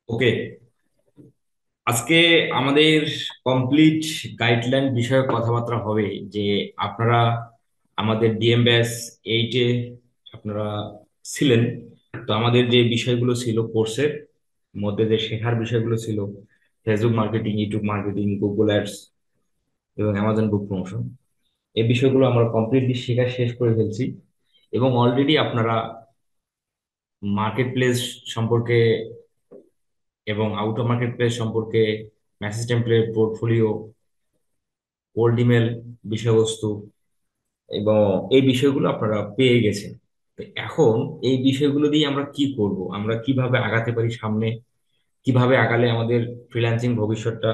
ওকে, আজকে আমাদের complete guideline বিষয়ে কথাবার্তা হবে যে আপনারা আমাদের ডিএম ব্যাচ 8-এ আপনারা ছিলেন। তো আমাদের যে বিষয়গুলো ছিল কোর্সের মধ্যে যে শেখার বিষয়গুলো ছিল Facebook marketing, YouTube marketing, Google ads এবং অ্যামাজন বুক প্রমোশন, এই বিষয়গুলো আমরা কমপ্লিটলি শেখা শেষ করে ফেলছি এবং অলরেডি আপনারা মার্কেট প্লেস সম্পর্কে এবং আউট অফ মার্কেট প্লেস সম্পর্কে, message template, portfolio, cold email বিষয়বস্তু এবং এই বিষয়গুলো আপনারা পেয়ে গেছেন। তো এখন এই বিষয়গুলো দিয়ে আমরা কি করব, আমরা কিভাবে আগাতে পারি সামনে, কিভাবে আগালে আমাদের ফ্রিল্যান্সিং ভবিষ্যৎটা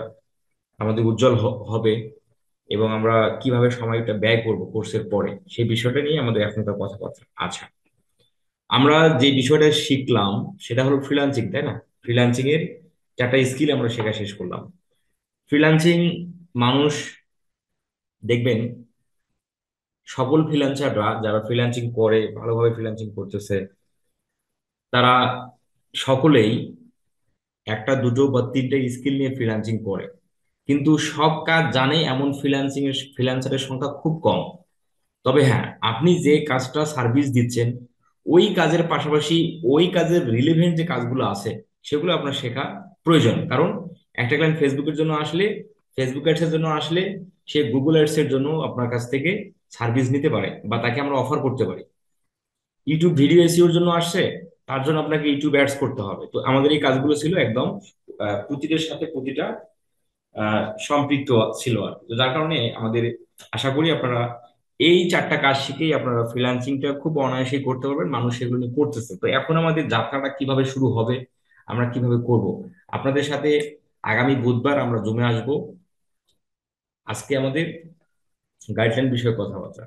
আমাদের উজ্জ্বল হবে এবং আমরা কিভাবে সময়টা ব্যয় করব কোর্সের পরে, সেই বিষয়টা নিয়ে আমাদের এখনকার কথাবার্তা। আচ্ছা, আমরা যে বিষয়টা শিখলাম সেটা হলো ফ্রিল্যান্সিং, তাই না? ফ্রিল্যান্সিং এর চারটা স্কিল আমরা শেখা শেষ করলাম। ফ্রিল্যান্সিং মানুষ দেখবেন, সকল ফ্রিল্যান্সাররা যারা ফ্রিল্যান্সিং করে ভালোভাবে ফ্রিল্যান্সিং করতেছে তারা সকলেই একটা দুটো বা তিনটে স্কিল নিয়ে ফ্রিল্যান্সিং করে, কিন্তু সব কাজ জানে এমন ফ্রিল্যান্সারের সংখ্যা খুব কম। তবে হ্যাঁ, আপনি যে কাজটা সার্ভিস দিচ্ছেন ওই কাজের পাশাপাশি ওই কাজের রিলেভেন্ট যে কাজগুলো আছে সেগুলো আপনার শেখা প্রয়োজন। কারণ একটা ক্লায়েন্ট ফেসবুকের জন্য আসলে, ফেসবুক অ্যাডস এর জন্য আসলে, সে গুগল অ্যাডস এর জন্য আপনার কাছ থেকে সার্ভিস নিতে পারে বা তাকে আমরা অফার করতে পারি। ইউটিউব ভিডিও এসইওর জন্য আসছে, তার জন্য আপনাকে ইউটিউব অ্যাডস করতে হবে। তো আমাদের এই কাজগুলো ছিল একদম প্রতিটার সাথে প্রতিটা সম্পৃক্ত ছিল আর কি। তো যার কারণে আমাদের আশা করি আপনারা এই চারটা কাজ শিখেই আপনারা ফ্রিল্যান্সিংটা খুব অনায়াসেই করতে পারবেন। মানুষ সেগুলো নিয়ে করতেছে। তো এখন আমাদের যাত্রাটা কিভাবে শুরু হবে, আমরা কিভাবে করব, আপনাদের সাথে আগামী বুধবার আমরা জমে আসব। আজকে আমাদের গাইডলাইন বিষয়ে কথাবার্তা।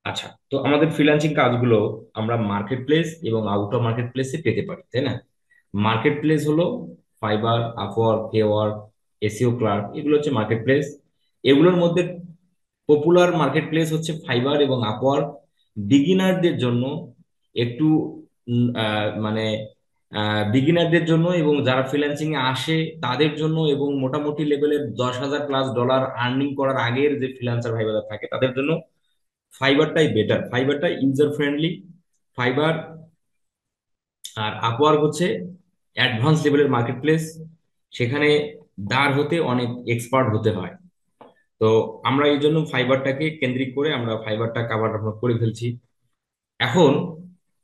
আচ্ছা, তো আমাদের ফ্রিল্যান্সিং কাজগুলো আমরা মার্কেট প্লেস এবং আউট অফ মার্কেট প্লেসে পেতে পারি, তাই না? মার্কেট প্লেস হলো ফাইবার, আপওয়ার্ক, ফেওয়ার্ক, এসইও ক্লার্ক, এগুলো হচ্ছে মার্কেট প্লেস। এগুলোর মধ্যে পপুলার মার্কেট প্লেস হচ্ছে ফাইবার এবং আপওয়ার্ক। বিগিনারদের জন্য একটু মানে বিগিনারদের জন্য এবং যারা ফ্রিল্যান্সিং এ আসে তাদের জন্য এবং মোটামুটি লেভেলের $10,000+ আর্নিং করার আগের যে ফ্রিল্যান্সার ভাইবারা থাকে তাদের জন্য ফাইবারটাই বেটার। ফাইবারটা ইউজার ফ্রেন্ডলি। ফাইবার আর আপওয়ার্ক হচ্ছে অ্যাডভান্স লেভেলের মার্কেট প্লেস, সেখানে দাঁড় হতে অনেক এক্সপার্ট হতে হয়। তো আমরা এই জন্য ফাইবারটাকে কেন্দ্রিক করে আমরা ফাইবারটা কাভার আমরা করে ফেলছি। এখন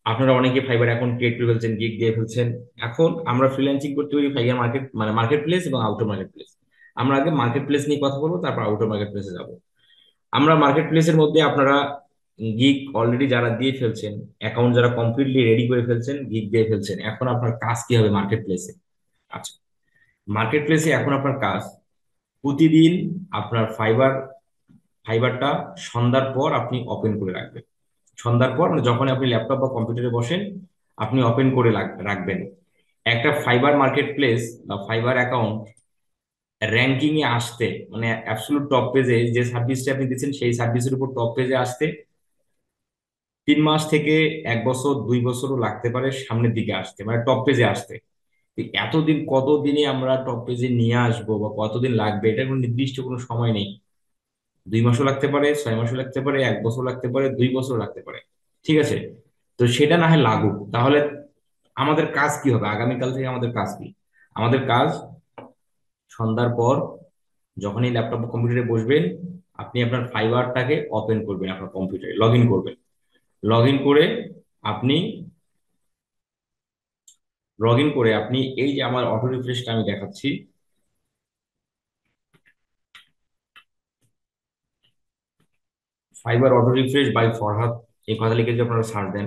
আপনারা অনেকে ফাইবার এখন ক্রিয়েট করে ফেলছেন, গিগ দিয়ে ফেলছেন। এখন আমরা ফ্রিল্যান্সিং করতে পারি ফাইবার মার্কেট মানে মার্কেট প্লেস এবং আউটার মার্কেট প্লেস। আমরা আগে মার্কেট প্লেস নিয়ে কথা বলবো, তারপর আউটার মার্কেট প্লেসে যাব। আমরা মার্কেট প্লেসের মধ্যে আপনারা গিগ অলরেডি যারা দিয়ে ফেলছেন, অ্যাকাউন্ট যারা কমপ্লিটলি রেডি করে ফেলছেন, গিগ দিয়ে ফেলছেন, এখন আপনার কাজ কি হবে মার্কেট প্লেসে? আচ্ছা, মার্কেট প্লেসে এখন আপনার কাজ প্রতিদিন আপনার ফাইবারটা সন্ধ্যার পর আপনি ওপেন করে রাখবেন। সন্ধ্যার পর মানে যখন আপনি ল্যাপটপ বা কম্পিউটারে বসেন আপনি ওপেন করে রাখবেন। একটা ফাইবার মার্কেট প্লেস বা ফাইবার অ্যাকাউন্ট র্যাঙ্কিং এ আসতে, মানে অ্যাবসলুট টপ পেজে যে সার্ভিসটা আপনি দিচ্ছেন সেই সার্ভিসের উপর টপ পেজে আসতে 3 মাস থেকে 1 বছর, 2 বছরও লাগতে পারে সামনের দিকে আসতে, মানে টপ পেজে আসতে। তো এতদিন, কতদিনে আমরা টপ পেজে নিয়ে আসবো বা কতদিন লাগবে এটা কোনো নির্দিষ্ট কোনো সময় নেই। 2 মাসও লাগতে পারে, 6 মাসও লাগতে পারে, 1 বছর লাগতে পারে, 2 বছর লাগতে পারে। ঠিক আছে, তো সেটা না হয় লাগুক, তাহলে আমাদের কাজ কি হবে আগামীকাল থেকে? আমাদের কাজ কি? আমাদের কাজ সন্ধ্যার পর যখনই ল্যাপটপ বা কম্পিউটারে বসবেন আপনি আপনার ফাইবারটাকে ওপেন করবেন, আপনার কম্পিউটারে লগ ইন করবেন। লগ ইন করে আপনি আপনি এই যে আমার অটো রিফ্রেশটা আমি দেখাচ্ছি, fibre auto refresh by Farhad, এই কথা লিখে যদি আপনারা সার্চ দেন,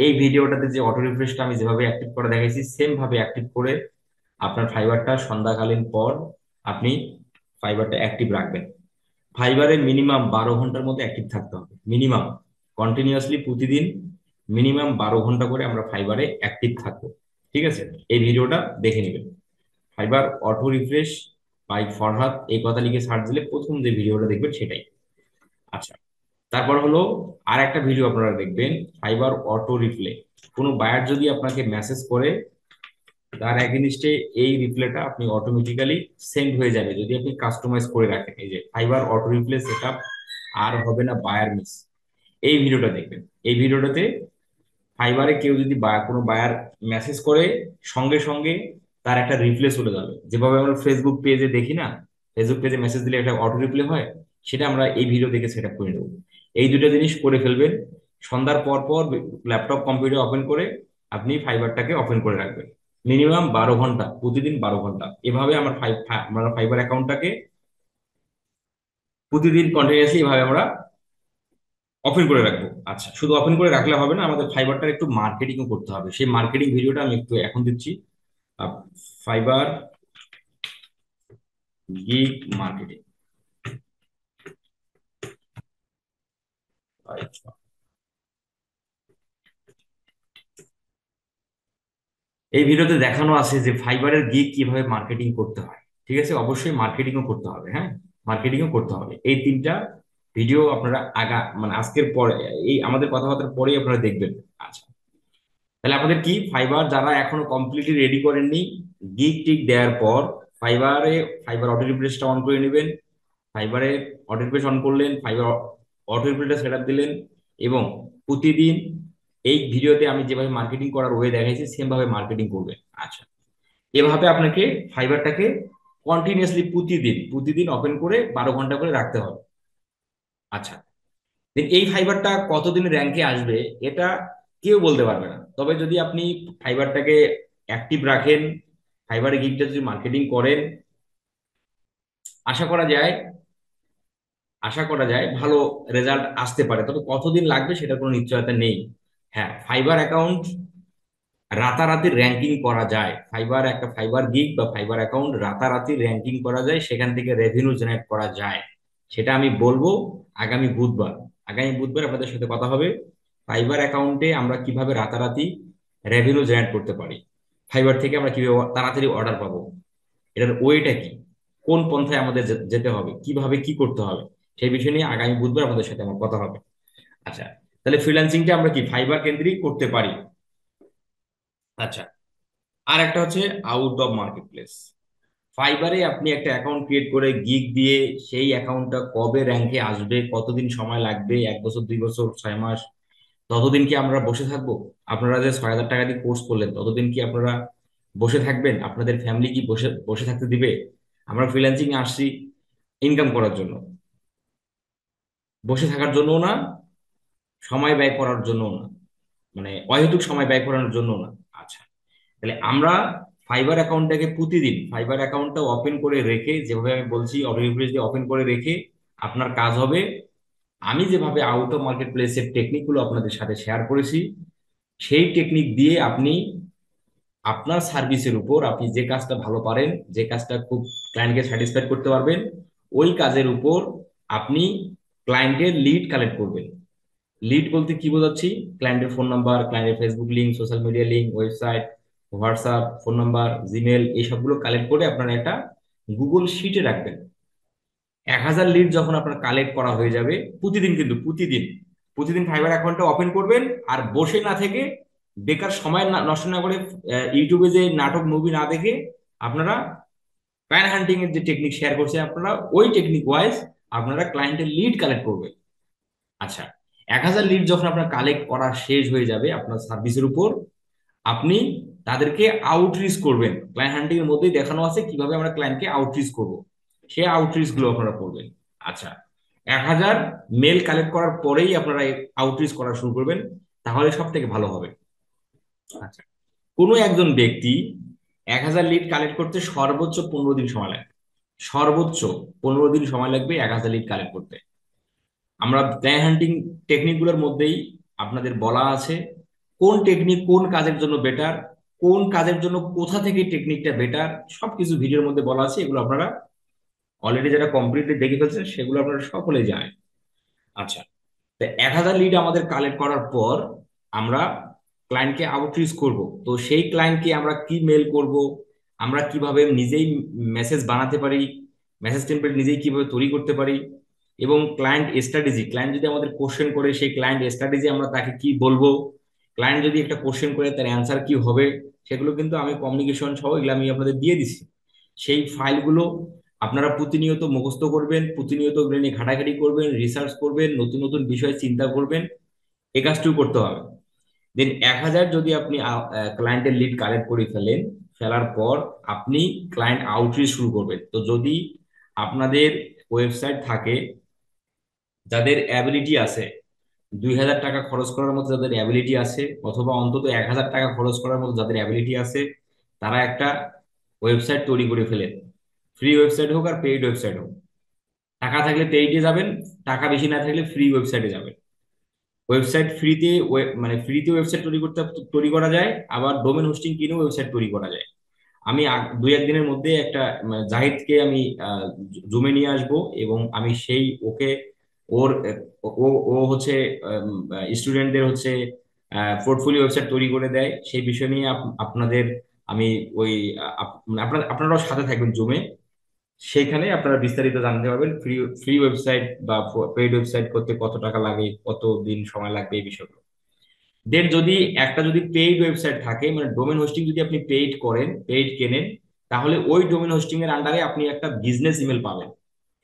এই ভিডিওটাতে যে অটো রিফ্রেশটা আমি যেভাবে অ্যাক্টিভ করে দেখাইছি সেম ভাবে অ্যাক্টিভ করে আপনার ফাইবারটা সন্ধ্যাকালীন পর আপনি ফাইবারটা অ্যাক্টিভ রাখবেন। ফাইবারে মিনিমাম 12 ঘন্টার মধ্যে অ্যাক্টিভ থাকতে হবে, মিনিমাম কন্টিনিউয়াসলি প্রতিদিন মিনিমাম 12 ঘন্টা করে আমরা ফাইবারে অ্যাক্টিভ থাকবো। ঠিক আছে, এই ভিডিওটা দেখে নেবেন। Fibre auto refresh by Farhad এই কথা লিখে সার্চ দিলে প্রথম যে ভিডিওটা দেখবেন সেটাই। আচ্ছা, তারপর হলো আর একটা ভিডিও আপনারা দেখবেন, ফাইবার অটো রিপ্লে। কোনো বায়ার যদি আপনাকে মেসেজ করে তার এগেইনস্টে এই রিপ্লাইটা আপনি অটোমেটিক্যালি সেন্ড হয়ে যাবে যদি আপনি কাস্টমাইজ করে রাখেন। এই যে ফাইবার অটো রিপ্লে সেটআপ, আর হবে না বায়ার মিস। এই ভিডিওটা দেখবেন। এই ভিডিওটাতে ফাইবারে কেউ যদি কোনো বায়ার মেসেজ করে, সঙ্গে সঙ্গে তার একটা রিপ্লে চলে যাবে। যেভাবে আমরা ফেসবুক পেজে দেখি না, ফেসবুক পেজে মেসেজ দিলে একটা অটো রিপ্লে হয়, সেটা আমরা এই ভিডিও দেখে সেট আপ করে নেব। এই দুটো জিনিস করে ফেলবেন। সন্ধ্যার পর পর ল্যাপটপ কম্পিউটার ওপেন করে আপনি ফাইবারটাকে ওপেন করে রাখবেন। মিনিমাম 12 ঘন্টা, প্রতিদিন 12 ঘন্টা। এভাবে আমরা ফাইবার অ্যাকাউন্টটাকে প্রতিদিন কন্টিনিউয়াসলি এভাবে আমরা ওপেন করে রাখবো। আচ্ছা, শুধু ওপেন করে রাখলে হবে না, আমাদের ফাইবারটার একটু মার্কেটিংও করতে হবে। সেই মার্কেটিং ভিডিওটা আমি একটু এখন দিচ্ছি। Fibre gig marketing. এই ভিডিওতে দেখানো আছে যে ফাইবারের গিগ কিভাবে মার্কেটিং করতে হয়। ঠিক আছে, অবশ্যই মার্কেটিংও করতে হবে। হ্যাঁ, মার্কেটিংও করতে হবে। এই তিনটা ভিডিও আপনারা মানে আজকের পরে, এই আমাদের কথাবার্তার পরেই আপনারা দেখবেন। আচ্ছা, তাহলে আপনাদের কি, ফাইবার যারা এখনো কমপ্লিটলি রেডি করেননি, গিগ টিক দেওয়ার পর ফাইবারে ফাইবার অটো রিপ্লেসটা অন করে নেবেন। ফাইবারে অটো রিপ্লেস অন করলেন, ফাইবার অটো রিপ্লেসটা সেট আপ দিলেন, এবং প্রতিদিন এই ভিডিওতে আমি যেভাবে মার্কেটিং করার ওয়ে দেখাইছি সেম ভাবে মার্কেটিং করবেন। আচ্ছা, এভাবে আপনাকে ফাইবারটাকে কন্টিনিউয়াসলি প্রতিদিন প্রতিদিন ওপেন করে 12 ঘন্টা করে রাখতে হবে। আচ্ছা, then এই ফাইবারটা কতদিন র্যাঙ্কে আসবে এটা কেউ বলতে পারবে না। তবে যদি আপনি ফাইবারটাকে অ্যাক্টিভ রাখেন, ফাইবারে গিগটা যদি মার্কেটিং করেন, আশা করা যায় আশা করা যায় ভালো রেজাল্ট আসতে পারে। তবে কতদিন লাগবে সেটার কোনো নিশ্চয়তা নেই। হ্যাঁ, ফাইবার অ্যাকাউন্ট রাতারাতি র্যাঙ্কিং করা যায়। ফাইবার গিগ বা ফাইবার অ্যাকাউন্ট রাতারাতি র্যাঙ্কিং করা যায়, সেখান থেকে রেভিনিউ জেনারেট করা যায়। সেটা আমি বলবো আগামী বুধবার। আগামী বুধবার আপনাদের সাথে কথা হবে ফাইবার অ্যাকাউন্টে আমরা কিভাবে রাতারাতি রেভিনিউ জেনারেট করতে পারি, ফাইবার থেকে আমরা কিভাবে তাড়াতাড়ি অর্ডার পাবো, এটার ওয়েটা কি, কোন পন্থায় আমাদের যেতে হবে, কিভাবে কি করতে হবে, সেই বিষয় নিয়ে আগামী বুধবার আমাদের সাথে আমার কথা হবে। আচ্ছা, তাহলে ফ্রিল্যান্সিংটা আমরা কি ফাইবার কেন্দ্রিক করতে পারি। আচ্ছা, আর একটা হচ্ছে আউট অফ মার্কেট প্লেস। ফাইবারে আপনি একটা অ্যাকাউন্ট ক্রিয়েট করে গিগ দিয়ে সেই অ্যাকাউন্টটা কবে র্যাঙ্কে আসবে, কতদিন সময় লাগবে, 1 বছর, 2 বছর, 6 মাস, ততদিন কি আমরা বসে থাকবো? আপনারা যে 6,000 টাকা দিয়ে কোর্স করলেন, ততদিন কি আপনারা বসে থাকবেন? আপনাদের ফ্যামিলি কি বসে বসে থাকতে দিবে? আমরা ফ্রিল্যান্সিং আসছি ইনকাম করার জন্য, বসে থাকার জন্য না, সময় ব্যয় করার জন্য না, মানে অহেতুক সময় ব্যয় করানোর জন্য না। আচ্ছা, তাহলে আমরা ফাইবার অ্যাকাউন্টটা ওপেন করে রেখে, যেভাবে আমি বলছি অটো রিপ্লেস দিয়ে ওপেন করে রেখে আপনার কাজ হবে, আমি যেভাবে আউট অফ মার্কেট প্লেসের টেকনিকগুলো আপনাদের সাথে শেয়ার করেছি, সেই টেকনিক দিয়ে আপনি আপনার সার্ভিসের উপর, আপনি যে কাজটা ভালো পারেন, যে কাজটা খুব ক্লায়েন্টকে স্যাটিসফাইড করতে পারবেন, ওই কাজের উপর আপনি ক্লায়েন্টের লিড কালেক্ট করবেন। লিড বলতে কি বোঝাচ্ছি? ক্লায়েন্টের ফোন নাম্বার, ক্লায়েন্টের Facebook link, social media link, website, WhatsApp, phone number, Gmail, এইসবগুলো কালেক্ট করে আপনারা একটা গুগল শিটে রাখবেন। 1,000 লিড যখন আপনার কালেক্ট করা হয়ে যাবে, প্রতিদিন, কিন্তু প্রতিদিন প্রতিদিন ফাইবার অ্যাকাউন্টটা ওপেন করবেন। আর বসে না থেকে, বেকার সময় নষ্ট না করে, ইউটিউবে যে নাটক মুভি না দেখে, আপনারা ক্লায়েন্ট হান্টিং এর যে টেকনিক শেয়ার করছে, আপনারা ওই টেকনিক ওয়াইজ আপনারা ক্লায়েন্টের লিড কালেক্ট করবেন। আচ্ছা, 1,000 লিড যখন আপনার কালেক্ট করা শেষ হয়ে যাবে আপনার সার্ভিসের উপর, আপনি তাদেরকে আউটরিচ করবেন। ক্লায়েন্ট হান্টিং এর মধ্যেই দেখানো আছে কিভাবে আমরা ক্লায়েন্টকে আউটরিচ করব, সেই আউটরিচ গুলো আপনারা করবেন। আচ্ছা, 1,000 মেল কালেক্ট করার পরেই আপনারা আউটরিচ করা শুরু করবেন, তাহলে সব থেকে ভালো হবে। আচ্ছা, কোনো একজন ব্যক্তি 1,000 লিড কালেক্ট করতে সর্বোচ্চ 15 দিন সময় লাগবে। সর্বোচ্চ 15 দিন সময় লাগবে 1,000 লিড কালেক্ট করতে। আমরা ক্লায়েন্ট হান্টিং টেকনিক গুলোর মধ্যেই আপনাদের বলা আছে কোন টেকনিক কোন কাজের জন্য বেটার, কোন কাজের জন্য কোথা থেকে টেকনিকটা বেটার, সবকিছু ভিডিওর মধ্যে বলা আছে। এগুলো আপনারা অলরেডি যারা কমপ্লিটলি দেখে ফেলছেন সেগুলো আপনারা সকলে জানেন। আচ্ছা, তো 1,000 লিড আমাদের কালেক্ট করার পর আমরা ক্লায়েন্টকে আউটরিচ করব। তো সেই ক্লায়েন্টকে আমরা কি মেল করব, আমরা কিভাবে নিজেই মেসেজ বানাতে পারি, মেসেজ টেমপ্লেট নিজেই কিভাবে তৈরি করতে পারি, এবং ক্লায়েন্ট স্ট্র্যাটেজি, ক্লায়েন্ট যদি আমাদের কোশ্চেন করে সেই ক্লায়েন্ট স্ট্র্যাটেজি আমরা তাকে কি বলবো, ক্লায়েন্ট যদি একটা কোশ্চেন করে তার অ্যান্সার কি হবে, সেগুলো কিন্তু আমি কমিউনিকেশন সহ এগুলো আমি আপনাদের দিয়ে দিছি। সেই ফাইলগুলো আপনারা প্রতিনিয়ত মুখস্থ করবেন, প্রতিনিয়ত ওগুলো নিয়ে ঘাটাঘাটি করবেন, রিসার্চ করবেন, নতুন নতুন বিষয় চিন্তা করবেন, এই কাজটিও করতে হবে। দেন 1,000 যদি আপনি ক্লায়েন্টের লিড কালেক্ট করে ফেলেন, ফেলার পর আপনি ক্লায়েন্ট আউটরিচ শুরু করবেন। তো যদি আপনাদের ওয়েবসাইট থাকে, যাদের অ্যাবিলিটি আছে 2,000 টাকা খরচ করার মতো, যাদের অ্যাবিলিটি আছে, অথবা অন্তত 1,000 টাকা খরচ করার মতো যাদের অ্যাবিলিটি আছে, তারা একটা ওয়েবসাইট তৈরি করে ফেলেন। ফ্রি ওয়েবসাইট হোক আর পেইড ওয়েবসাইট হোক, টাকা থাকলে পেইডে যাবেন, টাকা বেশি না থাকলে ফ্রি ওয়েবসাইটে যাবেন। ওয়েবসাইট ফ্রিতে, মানে ফ্রিতে ওয়েবসাইট তৈরি করা যায়, আবার ডোমেন হোস্টিং কিনেও ওয়েবসাইট তৈরি করা যায়। আমি 2-1 দিনের মধ্যে একটা মানে জাহিদকে আমি জুমে নিয়ে আসব, এবং আমি সেই ওকে ওর ও ও হচ্ছে স্টুডেন্টদের হচ্ছে পোর্টফোলিও ওয়েবসাইট তৈরি করে দেয়, সেই বিষয় নিয়ে আপনাদের আমি ওই মানে আপনারাও সাথে থাকবেন জুমে। সেইখানে আপনারা বিস্তারিত জানতে পারবেন ফ্রি ফ্রি ওয়েবসাইট বা পেইড ওয়েবসাইট করতে কত টাকা লাগে, কত দিন সময় লাগবে, এই বিষয়গুলো। দেন যদি একটা যদি পেইড ওয়েবসাইট থাকে, মানে ডোমেন হোস্টিং যদি আপনি পেইড করেন, পেইড কেনেন, তাহলে ওই ডোমেন হোস্টিং এর আন্ডারে আপনি একটা বিজনেস ইমেল পাবেন।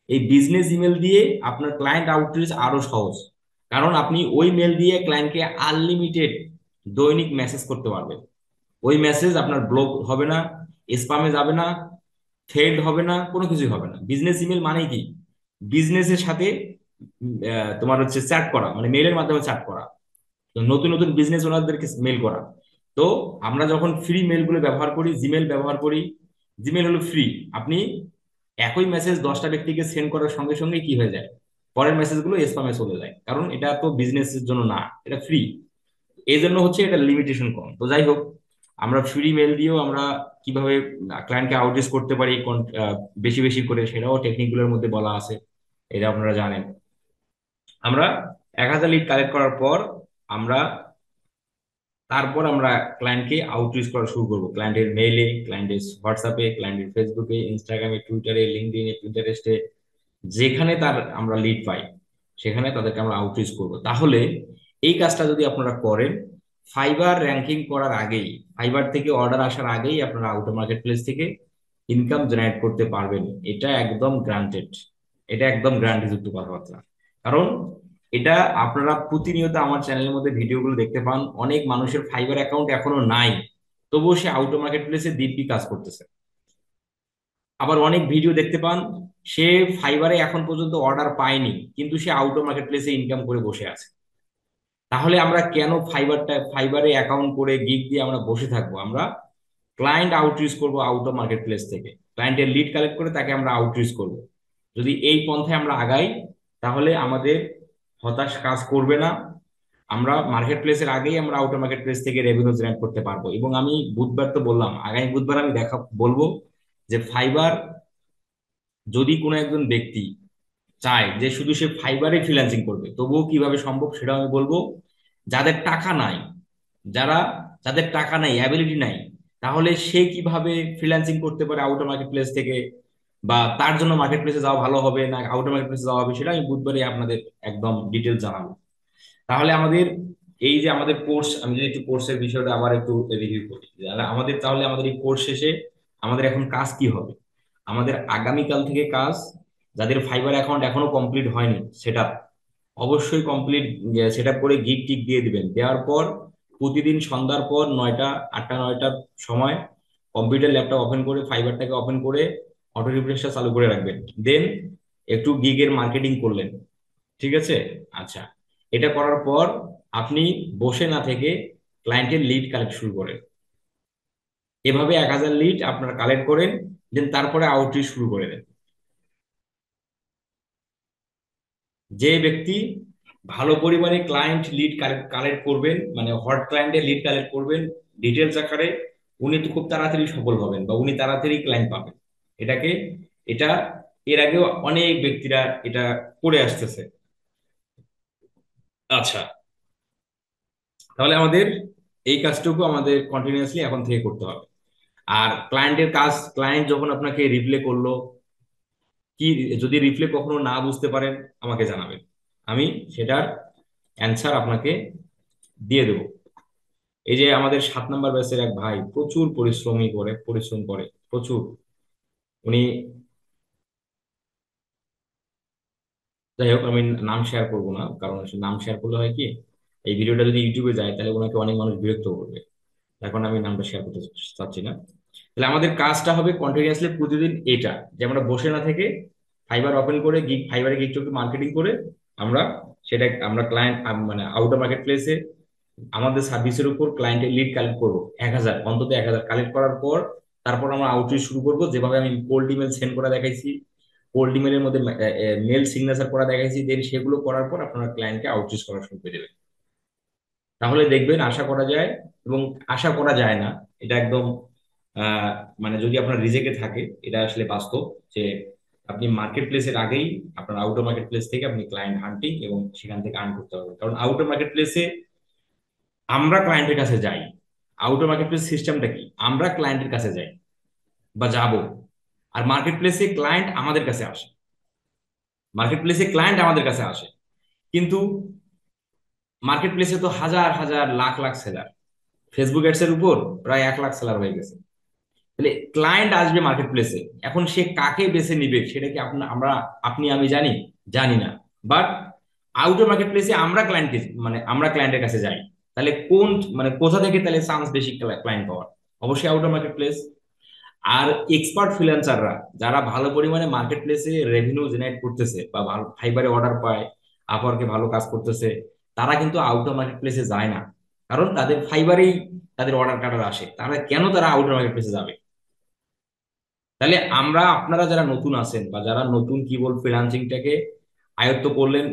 এই বিজনেস ইমেল দিয়ে আপনার ক্লায়েন্ট আউটরিচ আরো সহজ, কারণ আপনি ওই মেল দিয়ে ক্লায়েন্টকে আনলিমিটেড দৈনিক মেসেজ করতে পারবেন। ওই মেসেজ আপনার ব্লক হবে না, স্প্যামে যাবে না, ফেড হবে না, কোনো কিছুই হবে না। বিজনেস ইমেল মানে কি? বিজনেসের সাথে তোমার হচ্ছে চ্যাট করা, মানে মেলের মাধ্যমে চ্যাট করা, তো নতুন নতুন বিজনেস ওনারদেরকে মেল করা। তো আমরা যখন ফ্রি মেলগুলো ব্যবহার করি, জিমেল ব্যবহার করি, জিমেল হলো ফ্রি। আপনি একই মেসেজ 10টা ব্যক্তিকে সেন্ড করার সঙ্গে সঙ্গে কি হয়ে যায়, পরের মেসেজগুলো স্প্যামে চলে যায়, কারণ এটা তো বিজনেসের জন্য না, এটা ফ্রি। এই জন্য হচ্ছে এটা লিমিটেশন কম। তো যাই হোক, আমরা ফ্রি মেল দিয়েও আমরা কিভাবে ক্লায়েন্টকে আউটরিচ করতে পারি বেশি বেশি করে, সেটাও টেকনিকগুলোর মধ্যে বলা আছে, এটা আপনারা জানেন। আমরা 1,000 লিড কালেক্ট করার পর আমরা আমরা ক্লায়েন্টকে আউটরিচ করা শুরু করবো, ক্লায়েন্টের মেইলে, ক্লায়েন্টের হোয়াটসঅ্যাপে, ক্লায়েন্টের ফেসবুকে, ইনস্টাগ্রামে, টুইটারে, লিঙ্কডইনে, পিন্টারেস্টে, যেখানে তার আমরা লিড পাই সেখানে তাদেরকে আমরা আউটরিচ করব। তাহলে এই কাজটা যদি আপনারা করেন, ফাইবার র্যাঙ্কিং করার আগেই, ফাইবার থেকে অর্ডার আসার আগেই আপনারা আউটো মার্কেট প্লেস থেকে ইনকাম জেনারেট করতে পারবেন। এটা একদম গ্রান্টেড, এটা একদম গ্যারান্টি যুক্ত কথাবার্তা। কারণ এটা আপনারা প্রতিনিয়ত আমার চ্যানেলের মধ্যে ভিডিওগুলো দেখতে পান, অনেক মানুষের ফাইবার অ্যাকাউন্ট এখনো নাই, তবুও সে আউটো মার্কেট প্লেসে দিব্যি কাজ করতেছে। আবার অনেক ভিডিও দেখতে পান, সে ফাইবারে এখন পর্যন্ত অর্ডার পায়নি, কিন্তু সে আউটো মার্কেট প্লেসে ইনকাম করে বসে আছে। তাহলে আমরা কেন ফাইবারে অ্যাকাউন্ট করে গিগ দিয়ে আমরা বসে থাকবো? আমরা ক্লায়েন্ট আউটরিচ করব আউটো মার্কেট প্লেস থেকে, ক্লায়েন্টের লিড কালেক্ট করে তাকে আমরা আউটরিচ করব। যদি এই পন্থায় আমরা আগাই, তাহলে আমাদের হতাশ কাজ করবে না। আমরা মার্কেট প্লেসের আগেই আমরা আউটো মার্কেট প্লেস থেকে রেভিনিউ জেনারেট করতে পারবো। এবং আমি বুধবার তো বললাম, আগামী বুধবার আমি বলবো যে ফাইবার, যদি কোনো একজন ব্যক্তি চায় যে শুধু সে ফাইবারে ফ্রিল্যান্সিং করবে, তবুও কিভাবে সম্ভব সেটা আমি বলবো। যাদের টাকা নাই, যারা যাদের টাকা নাই, অ্যাবিলিটি নাই, তাহলে সে কিভাবে ফ্রিল্যান্সিং করতে পারে আউটার মার্কেট প্লেস থেকে, বা তার জন্য মার্কেট প্লেসে যাওয়া ভালো হবে না আউটার মার্কেট প্লেসে যাওয়া হবে, সেটা আমি বুধবারে আপনাদের একদম ডিটেলস জানাবো। তাহলে আমাদের এই যে আমাদের কোর্স, আমি যদি একটু কোর্সের বিষয়টা আবার একটু রিভিউ করি, তাহলে আমাদের এই কোর্স শেষে আমাদের এখন কাজ কি হবে? আমাদের আগামীকাল থেকে কাজ, যাদের ফাইবার অ্যাকাউন্ট এখনো কমপ্লিট হয়নি সেটা অবশ্যই কমপ্লিট সেট আপ করে গিগ টিক দিয়ে দিবেন। দেওয়ার পর প্রতিদিন সন্ধ্যার পর 9টা, 8টা 9টার সময় কম্পিউটার ল্যাপটপ ওপেন করে, ফাইবারটাকে ওপেন করে অটো রিফ্রেশটা চালু করে রাখবেন। দেন একটু গিগের মার্কেটিং করলেন, ঠিক আছে? আচ্ছা, এটা করার পর আপনি বসে না থেকে ক্লায়েন্টের লিড কালেক্ট শুরু করেন। এভাবে 1,000 লিড আপনারা কালেক্ট করেন, দেন তারপরে আউটরিচ শুরু করে দেন। যে ব্যক্তি ভালো পরিমাণে ক্লায়েন্ট লিড কালেক্ট করবেন, মানে হট ক্লায়েন্টের লিড কালেক্ট করবেন ডিটেলস আকারে, উনি তো খুব তাড়াতাড়ি সফল হবেন, বা উনি তাড়াতাড়ি ক্লায়েন্ট পাবেন। এটাকে এটা এর আগেও অনেক ব্যক্তিরা এটা করে আসতেছে। আচ্ছা, তাহলে আমাদের এই কাজটুকু আমাদের কন্টিনিউয়াসলি এখন থেকে করতে হবে। আর ক্লায়েন্টের কাজ, ক্লায়েন্ট যখন আপনাকে রিপ্লে করলো, কি, যদি রিপ্লে কখনো না বুঝতে পারেন আমাকে জানাবেন, আমি সেটার অ্যান্সার আপনাকে দিয়ে দেবো। এই যে আমাদের 7 নম্বর ব্যাচের এক ভাই প্রচুর পরিশ্রম করে প্রচুর। উনি, যাই হোক আমি নাম শেয়ার করবো না, কারণ নাম শেয়ার করলে হয় কি, এই ভিডিওটা যদি ইউটিউবে যায় তাহলে ওনাকে অনেক মানুষ বিরক্ত করবে। এখন আমি নামটা শেয়ার করতে চাচ্ছি না। তাহলে আমাদের কাজটা হবে কন্টিনিউয়াসলি প্রতিদিন এটা, যে আমরা বসে না থেকে ফাইবার ওপেন করে ফাইবারে গিগটকে মার্কেটিং করে আমরা সেটা আমরা ক্লায়েন্ট মানে আউটার মার্কেট প্লেসে আমাদের সার্ভিসের উপর ক্লায়েন্টের লিড কালেক্ট করবো 1,000, অন্তত 1,000 কালেক্ট করার পর তারপর আমরা আউটরিচ শুরু করবো, যেভাবে আমি কোল্ড ইমেল সেন্ড করা দেখাইছি, কোল্ড ইমেলের মধ্যে মেল সিগনেচার করা দেখাইছি, দেন সেগুলো করার পর আপনারা ক্লায়েন্টকে আউটরিচ করা শুরু করে দেবেন। তাহলে দেখবেন, আশা করা যায়, এবং আশা করা যায় না, এটা একদম আহ, মানে যদি আপনার রিজেকে থাকে, এটা আসলে বাস্তব যে আপনি মার্কেট প্লেসের আগেই আপনার আউটার মার্কেট প্লেস থেকে আপনি ক্লায়েন্ট হান্টিং এবং সেখান থেকে আর্ন করতে হবে। কারণ আউটার মার্কেট প্লেসে আমরা ক্লায়েন্টের কাছে যাই। আউটার মার্কেট প্লেস সিস্টেমটা কি, আমরা ক্লায়েন্টের কাছে যাই বা যাব, আর মার্কেট প্লেসে ক্লায়েন্ট আমাদের কাছে আসে। মার্কেট প্লেসে ক্লায়েন্ট আমাদের কাছে আসে, কিন্তু মার্কেট প্লেসে তো হাজার হাজার lakh lakh seller, Facebook ads এর উপর প্রায় 1 লাখ সেলার হয়ে গেছে। তাহলে ক্লায়েন্ট আসবে মার্কেট প্লেসে, এখন সে কাকে বেছে নিবে সেটা কি আপনি আমি জানি? জানি না। বাট আউটার মার্কেট প্লেসে আমরা ক্লায়েন্টের কাছে যাই। তাহলে কোন, মানে কোথা থেকে তাহলে চান্স বেশি ক্লায়েন্ট পাওয়ার? অবশ্যই আউটার মার্কেট প্লেস। আর এক্সপার্ট ফ্রিল্যান্সাররা যারা ভালো পরিমাণে মার্কেট প্লেসে রেভিনিউ জেনারেট করতেছে বা ভালো ফাইবারে অর্ডার পায়, আপওয়ার্কে ভালো কাজ করতেছে, তারা কিন্তু আউটার মার্কেট প্লেসে যায় না। কারণ তাদের ফাইবারেই তাদের অর্ডার কাটার আসে, তারা আউটার মার্কেট প্লেসে যাবে? তাহলে আপনারা যারা নতুন আছেন বা যারা নতুন কিবোর্ড ফ্রিল্যান্সিংটাকে আয়ত্ত করলেন,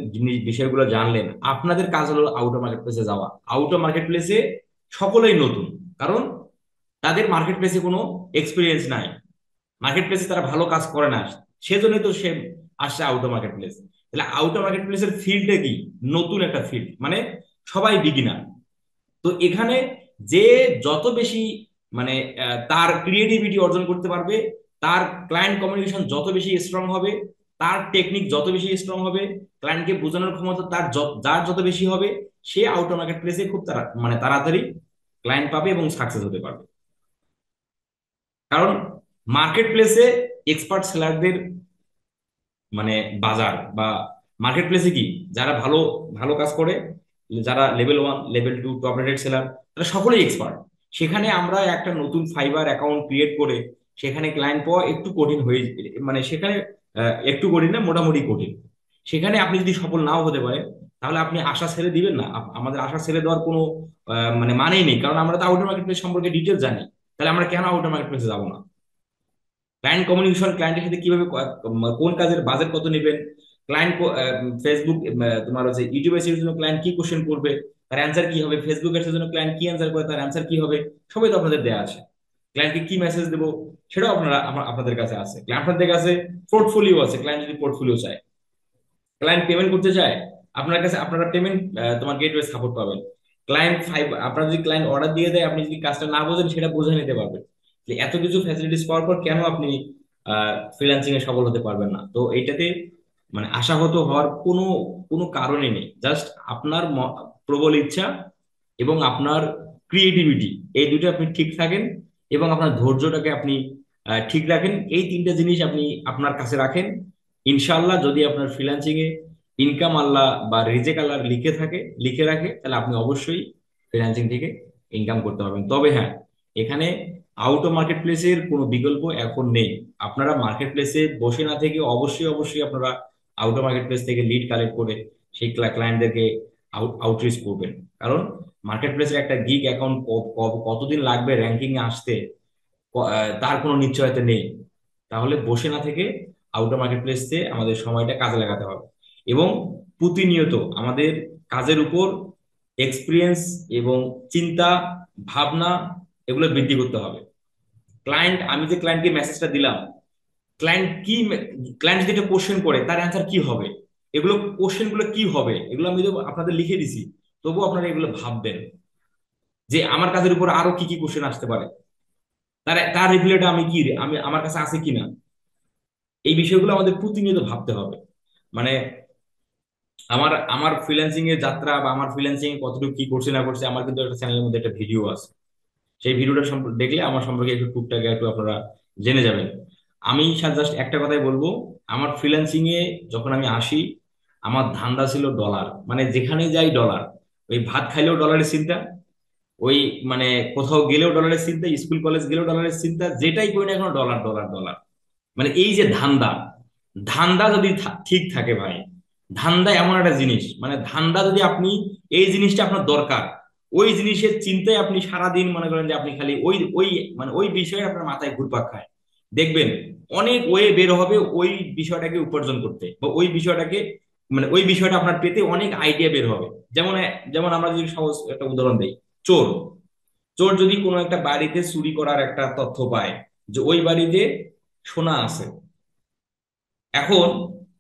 বিষয়গুলো জানলেন, আপনাদের কাজ হলো আউটার মার্কেট প্লেসে যাওয়া। আউটার মার্কেট প্লেসে সকলেই নতুন, কারণ তাদের মার্কেট প্লেসে কোনো এক্সপিরিয়েন্স নাই, মার্কেট প্লেসে তারা ভালো কাজ করে না, সেজন্যই তো সে আসছে আউটার মার্কেট প্লেস। তাহলে আউটার মার্কেট প্লেসের ফিল্ডটা কি? নতুন একটা ফিল্ড, মানে সবাই বিগিনার। তো এখানে যে যত বেশি মানে তার ক্রিয়েটিভিটি অর্জন করতে পারবে, তার ক্লায়েন্ট কমিউনিকেশন যত বেশি স্ট্রং হবে, তার টেকনিক যত বেশি স্ট্রং হবে, ক্লায়েন্টকে বোঝানোর ক্ষমতা যার যত বেশি হবে, সে আউটার মার্কেট প্লেসে খুব মানে তাড়াতাড়ি ক্লায়েন্ট পাবে এবং সাকসেস হতে পারবে। কারণ মার্কেট প্লেসে এক্সপার্ট সেলারদের মানে বাজার, বা মার্কেট প্লেসে কি, যারা ভালো ভালো কাজ করে, যারা level 1 level 2 top rated seller, তারা সকলেই এক্সপার্ট। সেখানে আমরা একটা নতুন ফাইবার অ্যাকাউন্ট ক্রিয়েট করে সেখানে ক্লায়েন্ট পাওয়া একটু কঠিন হয়ে, মানে সেখানে একটু কঠিন না, মোটামুটি কঠিন। সেখানে আপনি যদি সফল নাও হতে পারেন, তাহলে আপনি আশা ছেড়ে দিবেন না। আমাদের আশা ছেড়ে দেওয়ার কোনো মানে মানেই নেই, কারণ আমরা তো আউটার মার্কেট প্লেস সম্পর্কে ডিটেলস জানি। তাহলে আমরা কেন আউটার মার্কেট প্লেসে যাবো না? ক্লায়েন্ট কমিউনিকেশন, ক্লায়েন্টের সাথে কিভাবে কোন কাজের বাজেট কত নেবেন, ক্লায়েন্ট ফেসবুক তোমার হচ্ছে ইউটিউব এর জন্য ক্লায়েন্ট কি কোশ্চেন করবে, তার অ্যান্সার কি হবে, ফেসবুক এর জন্য ক্লায়েন্ট কি অ্যান্সার করে, তার অ্যান্সার কি হবে, সবই তো আপনাদের দেওয়া আছে। ক্লায়েন্টকে কি মেসেজ দেবো সেটাও আপনাদের কাছে আছে। আপনাদের কাছে পোর্টফোলিও আছে, ক্লায়েন্ট যদি পোর্টফোলিও চায়, ক্লায়েন্ট পেমেন্ট করতে চায়, আপনার কাছে আপনারা পেমেন্ট তোমার গেটওয়ে সাপোর্ট পাবেন। আপনার যদি ক্লায়েন্ট অর্ডার দিয়ে দেয়, আপনি যদি কাজটা না বোঝেন সেটা বুঝে নিতে পারবেন। যে এত কিছু ফ্যাসিলিটিস পাওয়ার পর কেন আপনি ফ্রিল্যান্সিং এ সফল হতে পারবেন না? তো এইটাতে মানে আশাহত হওয়ার কোনো কোনো কারণই নেই। জাস্ট আপনার প্রবল ইচ্ছা এবং আপনার ক্রিয়েটিভিটি, এই দুটো আপনি ঠিক থাকেন, এবং আপনার ধৈর্যটাকে আপনি ঠিক রাখেন, এই 3টা জিনিস আপনি আপনার কাছে রাখেন। ইনশাআল্লাহ যদি আপনার ফ্রিল্যান্সিং এ ইনকাম আল্লাহ বা রিজেক আল্লাহ লিখে রাখে, তাহলে আপনি অবশ্যই ফ্রিল্যান্সিং থেকে ইনকাম করতে পারবেন। তবে হ্যাঁ, এখানে আউট অফ মার্কেট প্লেসের কোনো বিকল্প এখন নেই। আপনারা মার্কেট প্লেসে বসে না থেকে অবশ্যই অবশ্যই আপনারা আউট অফ মার্কেট প্লেস থেকে লিড কালেক্ট করে সেই ক্লায়েন্টদেরকে আউটরিচ করবেন। কারণ মার্কেট প্লেসের একটা গিগ অ্যাকাউন্ট কতদিন লাগবে র্যাঙ্কিং এ আসতে, তার কোনো নিশ্চয়তা নেই। তাহলে বসে না থেকে আউটার মার্কেট প্লেসে আমাদের সময়টা কাজে লাগাতে হবে, এবং প্রতিনিয়ত আমাদের কাজের উপর এক্সপিরিয়েন্স এবং চিন্তা ভাবনা এগুলো বৃদ্ধি করতে হবে। আমি যে ক্লায়েন্টকে মেসেজটা দিলাম, ক্লায়েন্ট কি ক্লায়েন্ট যদি একটা কোশ্চেন করে তার অ্যান্সার কি হবে, এগুলো কোশ্চেন গুলো কি হবে, এগুলো আমি তো আপনাদের লিখে দিছি, তবুও আপনারা এগুলো ভাববেন যে আমার কাজের উপর আরো কি কি কোশ্চেন আসতে পারে, তার তার রিপ্লাইটা আমি আমার কাছে আছে কিনা। এই বিষয়গুলো আমাদের প্রতিনিয়ত ভাবতে হবে। মানে আমার আমার ফ্রিল্যান্সিং এর যাত্রা বা আমার ফ্রিল্যান্সিং এ কতটুকু কি করছি না করছি, আমার কিন্তু একটা চ্যানেলের মধ্যে একটা ভিডিও আছে। সেই ভিডিওটা দেখলে আমার সম্পর্কে একটু টুকটাক একটু আপনারা জেনে যাবেন। আমি জাস্ট একটা কথাই বলবো, আমার ফ্রিল্যান্সিং এ যখন আমি আসি, আমার ধান্দা ছিল ডলার, মানে যেখানে যাই ডলার। ওই ভাত খাইলেও ডলারের চিন্তা, ওই মানে কোথাও গেলেও ডলারের চিন্তা, স্কুল কলেজ গেলেও ডলারের চিন্তা, যেটাই করি না এখন ডলার ডলার ডলার। মানে এই যে ধান্দা, ধান্দা যদি ঠিক থাকে ভাই, ধান্দা এমন একটা জিনিস, মানে ধান্দা যদি আপনি, এই জিনিসটা আপনার দরকার, ওই জিনিসের চিন্তায় আপনি সারাদিন মনে করেন যে আপনি খালি ওই ওই মানে ওই বিষয়ে আপনার মাথায় ঘুরপাক খায়, দেখবেন অনেক ওয়ে বের হবে ওই বিষয়টাকে উপার্জন করতে, বা ওই বিষয়টাকে মানে ওই বিষয়টা আপনার পেতে অনেক আইডিয়া বের হবে। যেমন যেমন আমরা যদি সহজ একটা উদাহরণ দিই, চোর, চোর যদি কোনো একটা বাড়িতে চুরি করার একটা তথ্য পায় যে ওই বাড়িতে সোনা আছে, এখন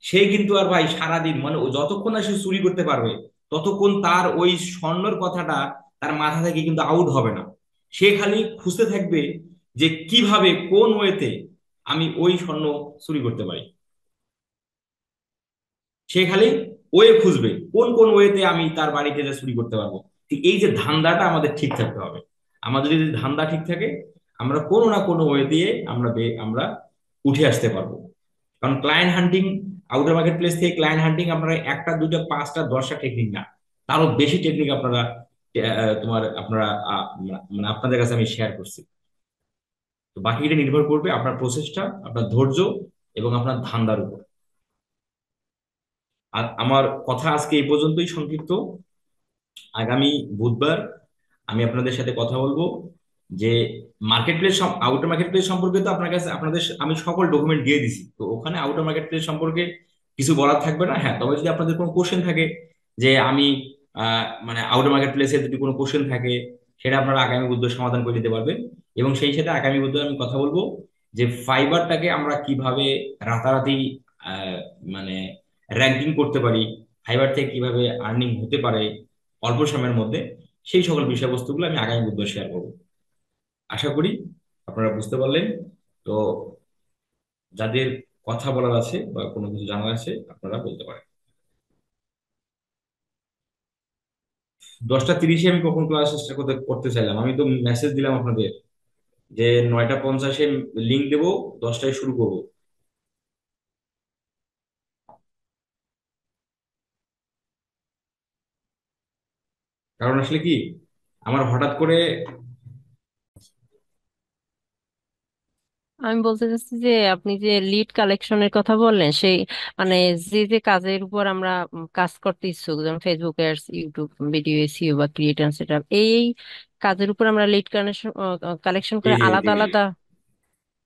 সে কিন্তু আর ভাই সারাদিন মানে ও যতক্ষণ না সে চুরি করতে পারবে, ততক্ষণ তার ওই স্বর্ণের কথাটা তার মাথা থেকে কিন্তু আউট হবে না। সে খালি খুঁজতে থাকবে যে কিভাবে কোন ওয়েতে আমি ওই স্বর্ণ চুরি করতে পারি। সে খালি ওয়ে খুঁজবে কোন কোন ওয়েতে আমি তার বাড়িতে যে চুরি করতে পারবো। ঠিক এই যে ধান্দাটা আমাদের ঠিক থাকতে হবে। আমাদের যদি ধান্দা ঠিক থাকে, আমরা কোনো না কোনো ওয়ে দিয়ে আমরা উঠে আসতে পারবো। কারণ ক্লায়েন্ট হান্টিং, আউটার মার্কেট প্লেস থেকে ক্লায়েন্ট হান্টিং আপনারা একটা দুইটা পাঁচটা দশটা টেকনিক না, তারও বেশি টেকনিক আপনারা তোমার আপনারা মানে আপনাদের কাছে আমি শেয়ার করছি। তো বাকিটা নির্ভর করবে আপনার প্রসেসটা, আপনার ধৈর্য এবং আপনার ধান্দার উপর। আর আমার কথা আজকে এই পর্যন্তই সংক্ষিপ্ত। আগামী বুধবার আমি আপনাদের সাথে কথা বলবো যে market place, outer market place সম্পর্কে তো আপনার কাছে আপনাদের আমি সকল ডকুমেন্ট দিয়ে দিছি, তো ওখানে আউটার মার্কেট প্লেস সম্পর্কে কিছু বলার থাকবে না। হ্যাঁ, তবে যদি আপনাদের কোনো কোশ্চেন থাকে যে আমি মানে আউটার মার্কেট প্লেসে যদি কোনো কোশ্চেন থাকে, সেটা আপনারা আগামী বুধবার সমাধান করে দিতে পারবেন। এবং সেই সাথে আগামী বুধবার আমি কথা বলবো যে ফাইবারটাকে আমরা কিভাবে রাতারাতি আহ, মানে র্যাঙ্কিং করতে পারি, ফাইবার থেকে কিভাবে আর্নিং হতে পারে অল্প সময়ের মধ্যে, সেই সকল বিষয়বস্তুগুলো আমি আগামী বুধবার শেয়ার করবো। আশা করি আপনারা বুঝতে পারলেন। তো যাদের কথা বলার আছে বা কোনো কিছু জানার আছে আপনারা বলতে পারেন। 10টা 30-এ আমি কখন ক্লাস স্টার্ট করতে করতে চাইলাম, আমি তো মেসেজ দিলাম আপনাদের যে 9টা 50-এ লিঙ্ক দেবো, 10টায় শুরু করবো। কারণ আসলে কি, আমার হঠাৎ করে আমি বলতে চাচ্ছি যে আপনি যে লিড কালেকশনের কথা বললেন সেই মানে যে যে কাজের উপর আমরা কাজ করতে ইচ্ছুক, যেমন Facebook ads, YouTube video SEO বা ক্রিয়েটর সেটআপ, এই কাজের উপর আমরা লিড কালেকশন কালেকশন জি করে জি আলাদা জি জি। আলাদা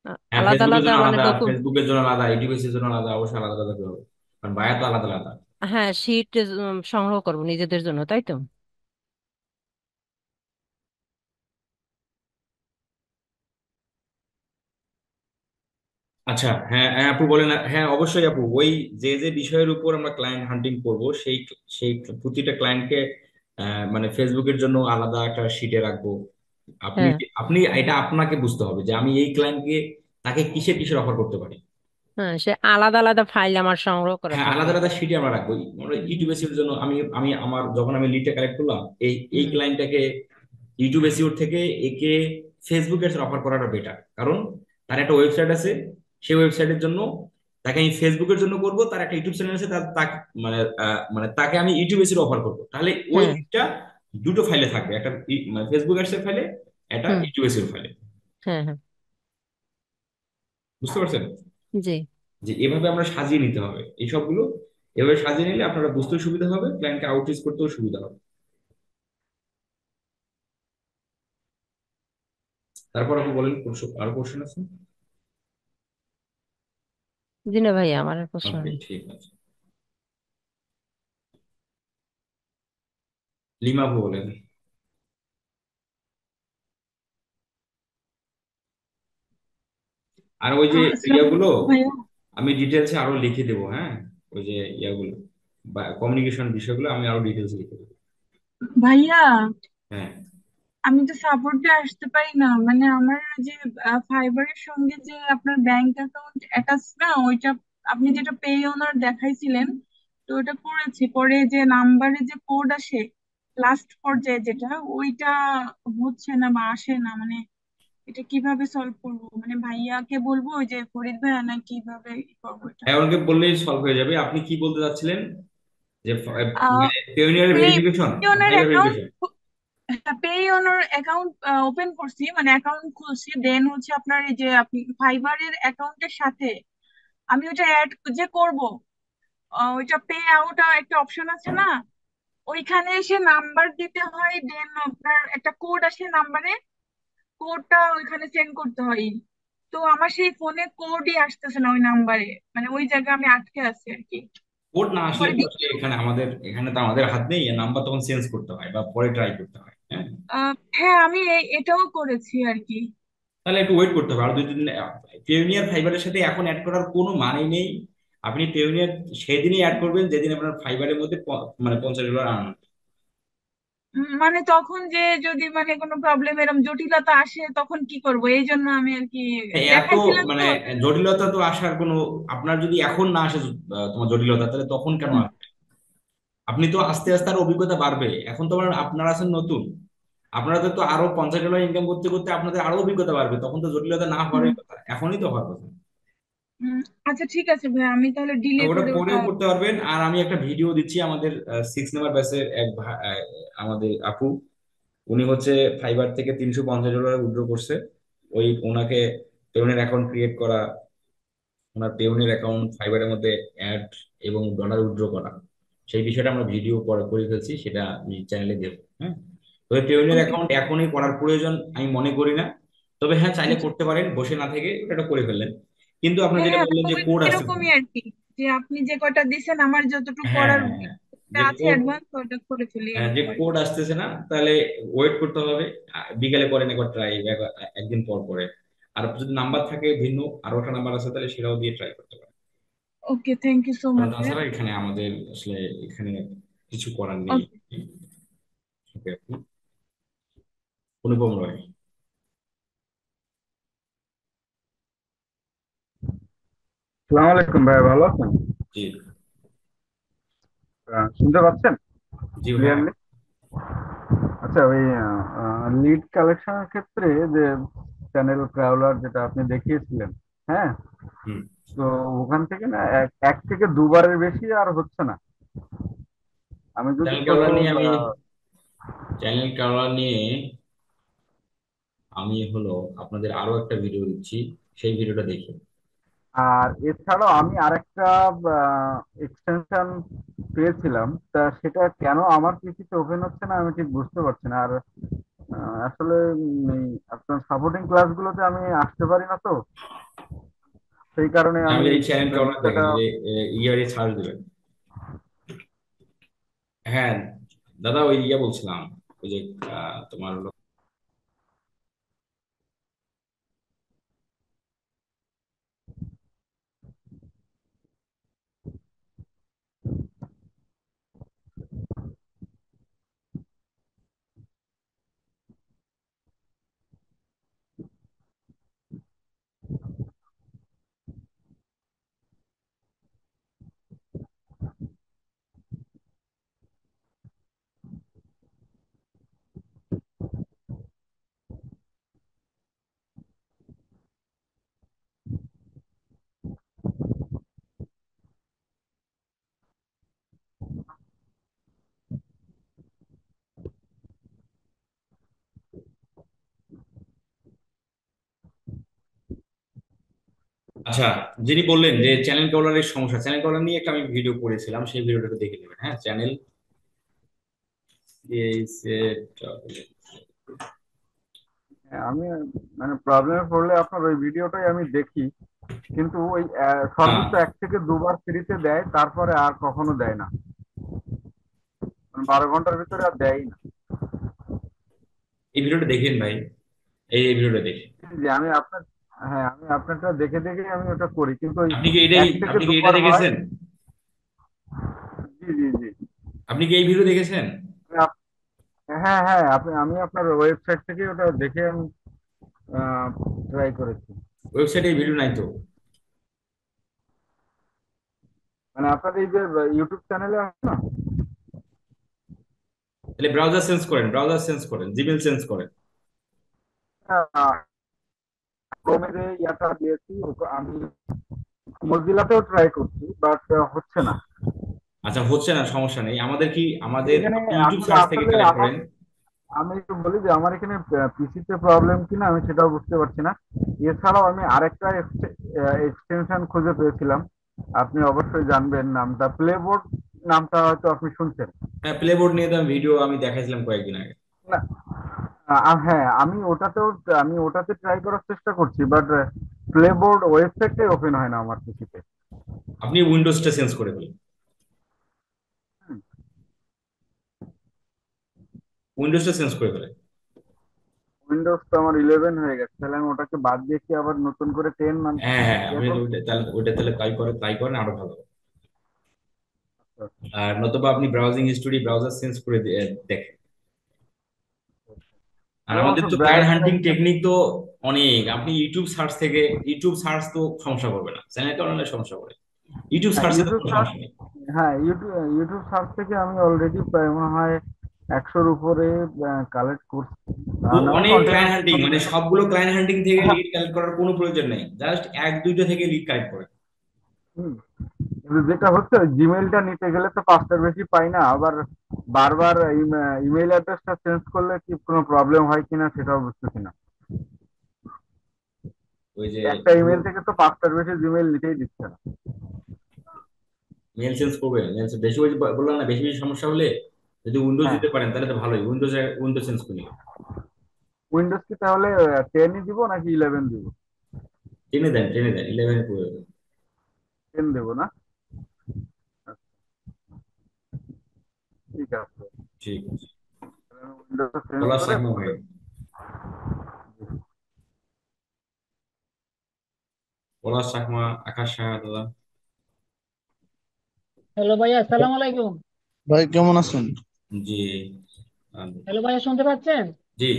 হ্যাঁ, আলাদা ফেসবুকের আলাদা জন্য মানে আলাদা, ডকুমেন্ট। ফেসবুকের জন্য আলাদা, ইউটিউবের জন্য আলাদা, অবশ্যই আলাদা আলাদা করে হবে। কারণ বায়া তো আলাদা আলাদা। হ্যাঁ, শিট সংগ্রহ করব নিজেদের জন্য, তাই তো? আচ্ছা, হ্যাঁ হ্যাঁ আপু বলেন। হ্যাঁ অবশ্যই আপু, ওই যে যে বিষয়ের উপর আমরা ক্লায়েন্ট হান্টিং করব, সেই সেই প্রতিটা ক্লায়েন্টকে মানে ফেসবুকের জন্য আলাদা একটা শিটে রাখবো। আপনি হ্যাঁ, আপনি এটা আপনাকে বুঝতে হবে যে আমি এই ক্লায়েন্টকে তাকে কিসের কিসের অফার করতে পারি। হ্যাঁ, সে আলাদা আলাদা ফাইল আমার সংগ্রহ করা হ্যাঁ, থাকবে। আলাদা আলাদা শিটে আমরা রাখবো। আমরা হুম ইউটিউব এসিওর জন্য আমি আমি আমার যখন আমি লিডটা কালেক্ট করলাম, এই এই হুম ক্লায়েন্টটাকে ইউটিউব এসইওর থেকে একে ফেসবুকে অফার করাটা বেটার। কারণ তার একটা ওয়েবসাইট আছে, সেই ওয়েবসাইটের জন্য তাকে আমি ফেসবুকের জন্য করব, তার একটা ইউটিউব চ্যানেল আছে, তার তাকে মানে মানে তাকে আমি ইউটিউব এসিওর অফার করবো, তাহলে ওই হ্যাঁ লিঙ্কটা দুটো ফাইলে থাকবে, একটা মানে ফেসবুক অ্যাডস এর ফাইলে, একটা হুম ইউটিউব এসিওর ফাইলে। হ্যাঁ হ্যাঁ বুঝতে পারছেন? জি। যে এভাবে আমরা সাজিয়ে নিতে হবে এই সবগুলো। এভাবে সাজিয়ে নিলে আপনারা বুঝতেও সুবিধা হবে, ক্লায়েন্টকে আউটরিচ করতেও সুবিধা হবে। তারপর আপনি বলেন, আরো কোশ্চেন আছে? জি না ভাইয়া, আমার আর প্রশ্ন ওকে, নেই। ঠিক আছে। লিমা আপু বলেন। আর ওই যে আসসালামু ইয়াগুলো আলাইকুম ভাইয়া। আমি ডিটেলসে আরো লিখে দেবো, হ্যাঁ। ওই যে ইয়াগুলো বা কমিউনিকেশন বিষয়গুলো আমি আরো ডিটেলসে লিখে দেবো। ভাইয়া, হ্যাঁ। আমি তো সাপোর্টে আসতে পারি না, মানে আমার যে ফাইবারের সঙ্গে যে আপনার ব্যাংক অ্যাকাউন্ট অ্যাটাচ না, ওইটা আপনি যেটা পে ওনার দেখাইছিলেন, তো ওটা করেছি, পরে যে নাম্বারে যে কোড আসে লাস্ট পর্যায়ে যেটা, ওইটা হচ্ছে না বা আসে না, মানে এটা কিভাবে সলভ করবো? মানে ভাইয়াকে বলবো, ওই যে ফরিদ ভাইয়া, না কিভাবে করবো এটা? হ্যাঁ, ওনাকে বললেই সলভ হয়ে যাবে। আপনি কি বলতে চাচ্ছিলেন? যে আহ মানে পেওনিয়ার পে ভেরিফিকেশন না ওনার ফাইবার অ্যাকাউন্ট ভেরিফিকেশন? পে ওনার অ্যাকাউন্ট ওপেন করছি, মানে অ্যাকাউন্ট খুলছি, দেন হচ্ছে আপনার এই যে আপনি ফাইবারের অ্যাকাউন্টের সাথে আমি ওটা অ্যাড যে করব, ওইটা পে আউট একটা অপশন আছে না, ওইখানে এসে নাম্বার দিতে হয়, দেন আপনার একটা কোড আসে নাম্বারে, কোডটা ওইখানে সেন্ড করতে হয়। তো আমার সেই ফোনে কোডই আসতেছে না ওই নাম্বারে, মানে ওই জায়গায় আমি আটকে আছি আর কি। কোড না আসলে পরে তো আসলে এখানে তো আমাদের হাত নেই, নাম্বার তখন চেঞ্জ করতে হয় বা পরে ট্রাই করতে হয়। হ্যাঁ, হ্যাঁ, আমি এটাও করেছি আর কি। তাহলে একটু ওয়েট করতে হবে আরো 2 দিন। পেওনিয়ার ফাইবারের সাথে এখন অ্যাড করার কোনো মানে নেই। আপনি পেওনিয়ার সেদিনই অ্যাড করবেন যেদিন আপনার ফাইবারের মধ্যে মানে $50 আনবেন। মানে তখন যে যদি মানে কোনো প্রবলেম এরকম জটিলতা আসে তখন কি করব, এই জন্য আমি আর কি এত দেখাইছিলাম মানে তো। জটিলতা তো আসার কোনো, আপনার যদি এখন না আসে তোমার জটিলতা, তাহলে তখন কেন হুম, আসবে? আপনি তো আস্তে আস্তে আরো অভিজ্ঞতা বাড়বে। এখন তো আপনারা আছেন নতুন, আপনাদের তো আরো $50 ইনকাম করতে করতে আপনাদের আরো অভিজ্ঞতা বাড়বে, তখন তো জটিলতা না হুম, হওয়ারই কথা, এখনই তো হওয়ার কথা। হুম। আচ্ছা ঠিক আছে ভাই, আমি তাহলে ডিলে ওটা করে ওটা। পরেও করতে পারবেন। আর আমি একটা ভিডিও দিচ্ছি আমাদের 6 নাম্বার ব্যাচের আমাদের আপু, উনি হচ্ছে ফাইবার থেকে $350 উইথড্র করছে। ওনাকে পেওনের অ্যাকাউন্ট ক্রিয়েট করা, ওনার পেওনের অ্যাকাউন্ট ফাইবারের মধ্যে অ্যাড এবং ডলার উইথড্র করা, সেই বিষয়টা আমরা ভিডিও করে ফেলছি, সেটা চ্যানেলে দেবো। হ্যাঁ, তবে পেওনের ওকে। অ্যাকাউন্ট এখনই করার প্রয়োজন আমি মনে করি না। তবে হ্যাঁ, চাইলে আচ্ছা। করতে পারেন, বসে না থেকে এটা করে ফেললেন। কিন্তু আপনার হ্যাঁ, যেটা হ্যাঁ, বললেন যে ওই কোড আসতেছে এরকমই না। আর কি, যে আপনি যে কয়টা দিছেন আমার যতটুকু হ্যাঁ, করার হ্যাঁ, হ্যাঁ, যে আছে কোড, অ্যাডভান্স, ওটা করে ফেলি যে এরকম আর কি। কোড আসতেছে না, তাহলে ওয়েট করতে হবে। বিকালে করেন একবার ট্রাই, একদিন পর পরে। আর যদি নাম্বার থাকে ভিন্ন, আরো একটা নাম্বার আছে, তাহলে সেটাও দিয়ে ট্রাই করতে পারেন। ওকে, থ্যাংক ইউ সো কারণ মাচ। তাছাড়া এখানে আমাদের আসলে এখানে কিছু করার নেই। ওকে। ওকে, আপনি অনুপম রয়। সালাম আলাইকুম ভাই, ভালো আছেন? জি। শুনতে পাচ্ছেন জি ভাইয়া। ক্লিয়ারলি? আচ্ছা, ওই লিড কালেকশনের ক্ষেত্রে যে চ্যানেল ক্রাউলার যেটা আপনি দেখিয়েছিলেন, হ্যাঁ, হুম। তো ওখান থেকে না এক এক থেকে দুবারের বেশি আর হচ্ছে না। আমি যদি চ্যানেল কোনো কালার নিয়ে আমি চ্যানেল কালার নিয়ে আমি হলো আপনাদের আরো একটা ভিডিও দিচ্ছি, সেই ভিডিওটা দেখে। আর এছাড়াও আমি আরেকটা এক্সটেনশন পেয়েছিলাম, তা সেটা কেন আমার পিসিতে ওপেন হচ্ছে না আমি ঠিক বুঝতে পারছি না। আর আসলে এই আপনার সাপোর্টিং ক্লাসগুলোতে আমি আসতে পারি না, তো সেই কারণে আমি আমি এই চ্যানেল কালার দেখেন, বিষয়টা। এই যে ইয়ারে ছাড় দিবেন। হ্যাঁ দাদা, ওই বলছিলাম, ওই যে তোমার হলো। আচ্ছা, যিনি বললেন যে চ্যানেল কলারের সমস্যা, চ্যানেল কলার নিয়ে একটা আমি ভিডিও করেছিলাম, সেই ভিডিওটা একটু দেখে নেবেন। হ্যাঁ, চ্যানেল আমি মানে প্রবলেমে পড়লে আপনার ওই ভিডিওটাই আমি দেখি, কিন্তু ওই সর্বোচ্চ এক থেকে দুবার ফ্রিতে দেয়, তারপরে আর কখনো দেয় না, মানে 12 ঘন্টার ভিতরে আর দেয়ই না। এই ভিডিওটা দেখেন ভাই, এই ভিডিওটা দেখে। যে আমি আপনার, হ্যাঁ, আমি আপনারটা দেখে দেখেই আমি ওটা করি, কিন্তু ওই এক থেকে আপনি কি এটা দুবার হয়। দেখেছেন? জি, জি, জি। আপনি কি এই ভিডিও দেখেছেন? আমি হ্যাঁ, হ্যাঁ, আমি আপনার ওয়েবসাইট থেকে ওটা দেখে আমি ট্রাই করেছি। ওয়েবসাইটে এই ভিডিও নাই তো? মানে আপনার এই যে ইউটিউব চ্যানেলে আছে না? তাহলে ব্রাউজার চেঞ্জ করেন, জিমেল চেঞ্জ করেন। ক্রোমের ইয়াটা দিয়েছি, আমি মজিলাতেও ট্রাই করছি, বাট হচ্ছে না। আচ্ছা, হচ্ছে না, সমস্যা নেই। আমাদের এখানে আপনি ইউটিউব আসলে সার্চ থেকে আসলে কালেক্ট আমার, করেন। আমি একটু বলি যে আমার এখানে পিসিতে প্রবলেম কিনা আমি সেটাও বুঝতে পারছি না। এছাড়াও আমি আরেকটা এক্সটেনশন খুঁজে পেয়েছিলাম, আপনি অবশ্যই জানবেন নামটা, প্লেবোর্ড। নামটা হয়তো আপনি শুনছেন। হ্যাঁ, প্লেবোর্ড নিয়ে তো ভিডিও আমি দেখাইছিলাম কয়েকদিন আগে। না, হ্যাঁ, আমি ওটাতে ট্রাই করার চেষ্টা করছি, বাট প্লেবোর্ড ওয়েবসাইটটাই ওপেন হয় না আমার পিসিতে। আপনি উইন্ডোজটা চেঞ্জ করে ফেলেন, উইন্ডোজটা চেঞ্জ করে ফেলেন। উইন্ডোজ তো আমার 11 হয়ে গেছে, তাহলে আমি ওটাকে বাদ দিয়ে কি আবার নতুন করে 10 হ্যাঁ হ্যাঁ, ইয়ে আপনি যদি করবো? ওইটা তাহলে তাই করেন আরো ভালো হবে। আর নতুবা আপনি ব্রাউজিং হিস্টোরি ব্রাউজার চেঞ্জ করে দেখেন। আর আমি আমাদের অবশ্য তো ক্লায়েন্ট ব্রাউজার, হান্টিং টেকনিক তো অনেক। আপনি ইউটিউব সার্চ তো সমস্যা করবে না, চ্যানেলটা অনলাইনে সমস্যা করে, ইউটিউব হ্যাঁ সার্চে তো ইউটিউব কোনো সার্চ, সমস্যা নেই। হ্যাঁ ইউটিউব সার্চ থেকে আমি অলরেডি প্রায় মনে হয় 100-র উপরে কালেক্ট করছি। তো নানা অনেক কন্টেন্ট। ক্লায়েন্ট হান্টিং, মানে সবগুলো ক্লায়েন্ট হান্টিং থেকে লিড কালেক্ট করার কোনো প্রয়োজন নেই, জাস্ট এক দুইটা থেকে লিড কালেক্ট করে। কিন্তু যেটা হচ্ছে জিমেইলটা নিতে গেলে তো 5টার বেশি পাই না, আবার বারবার ইমেইল অ্যাড্রেসটা চেঞ্জ করলে কি কোনো প্রবলেম হয় কিনা সেটাও বুঝতেছি না। ওই যে একটা ইমেল থেকে তো 5টার বেশি জিমেইল নিতেই দিচ্ছে না। মেল চেঞ্জ করবে, মেল বেশি বেশি বললাম না, বেশি বেশি সমস্যা হলে যদি উইন্ডোজ হ্যাঁ, দিতে পারেন তাহলে তো ভালোই, উইন্ডোজ চেঞ্জ করে নিবেন। উইন্ডোজ কি তাহলে 10ই দিব নাকি 11 দিব? টেনে দেন 11-এ করে দেবেন। 10 দেবো না? ঠিক আছে, ঠিক আছে। উইন্ডোজটা চেঞ্জ পলাশ করে চাকমা ভাই, পরে। পলাশ চাকমা, আকাশ সাহা দাদা। হ্যালো ভাইয়া, আসসালামু আলাইকুম। ভাই কেমন আছেন? জি। আহ, হ্যালো ভাইয়া, শুনতে পাচ্ছেন? জি।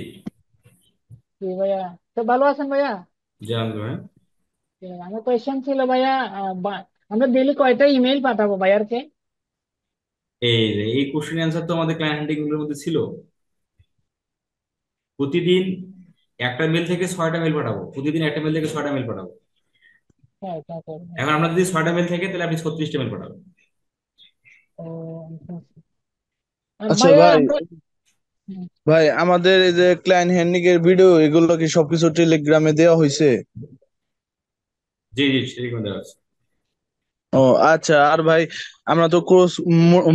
জি ভাইয়া, তো ভালো আছেন ভাইয়া? জি আনন্দ ভাই। আমার কোয়েশ্চেন ছিল ভাইয়া, আমরা ডেইলি কয়টা ইমেল পাঠাবো ভাইয়ারকে? এই কোশ্চেন অ্যান্সার তো আমাদের ক্লায়েন্ট হান্টিং এর মধ্যে ছিল। প্রতিদিন একটা মেল থেকে 6টা মেল পাঠাবো, প্রতিদিন একটা মেল থেকে 6টা মেল পাঠাবো। হ্যাঁ, তা তো। এখন আমরা যদি 6টা মেল থাকে তাহলে আপনি 36টা মেল পাঠাবেন। ও, আচ্ছা, আচ্ছা। আর আচ্ছা ভাইয়া ভাই, আমরা, হুম, ভাই আমাদের এই যে ক্লায়েন্ট হ্যান্ডিং এর ভিডিও এগুলো কি সবকিছু টেলিগ্রামে দেওয়া হয়েছে? জি জি, সেরকম দেওয়া আছে। ও আচ্ছা। আর ভাই, আমরা তো কোর্স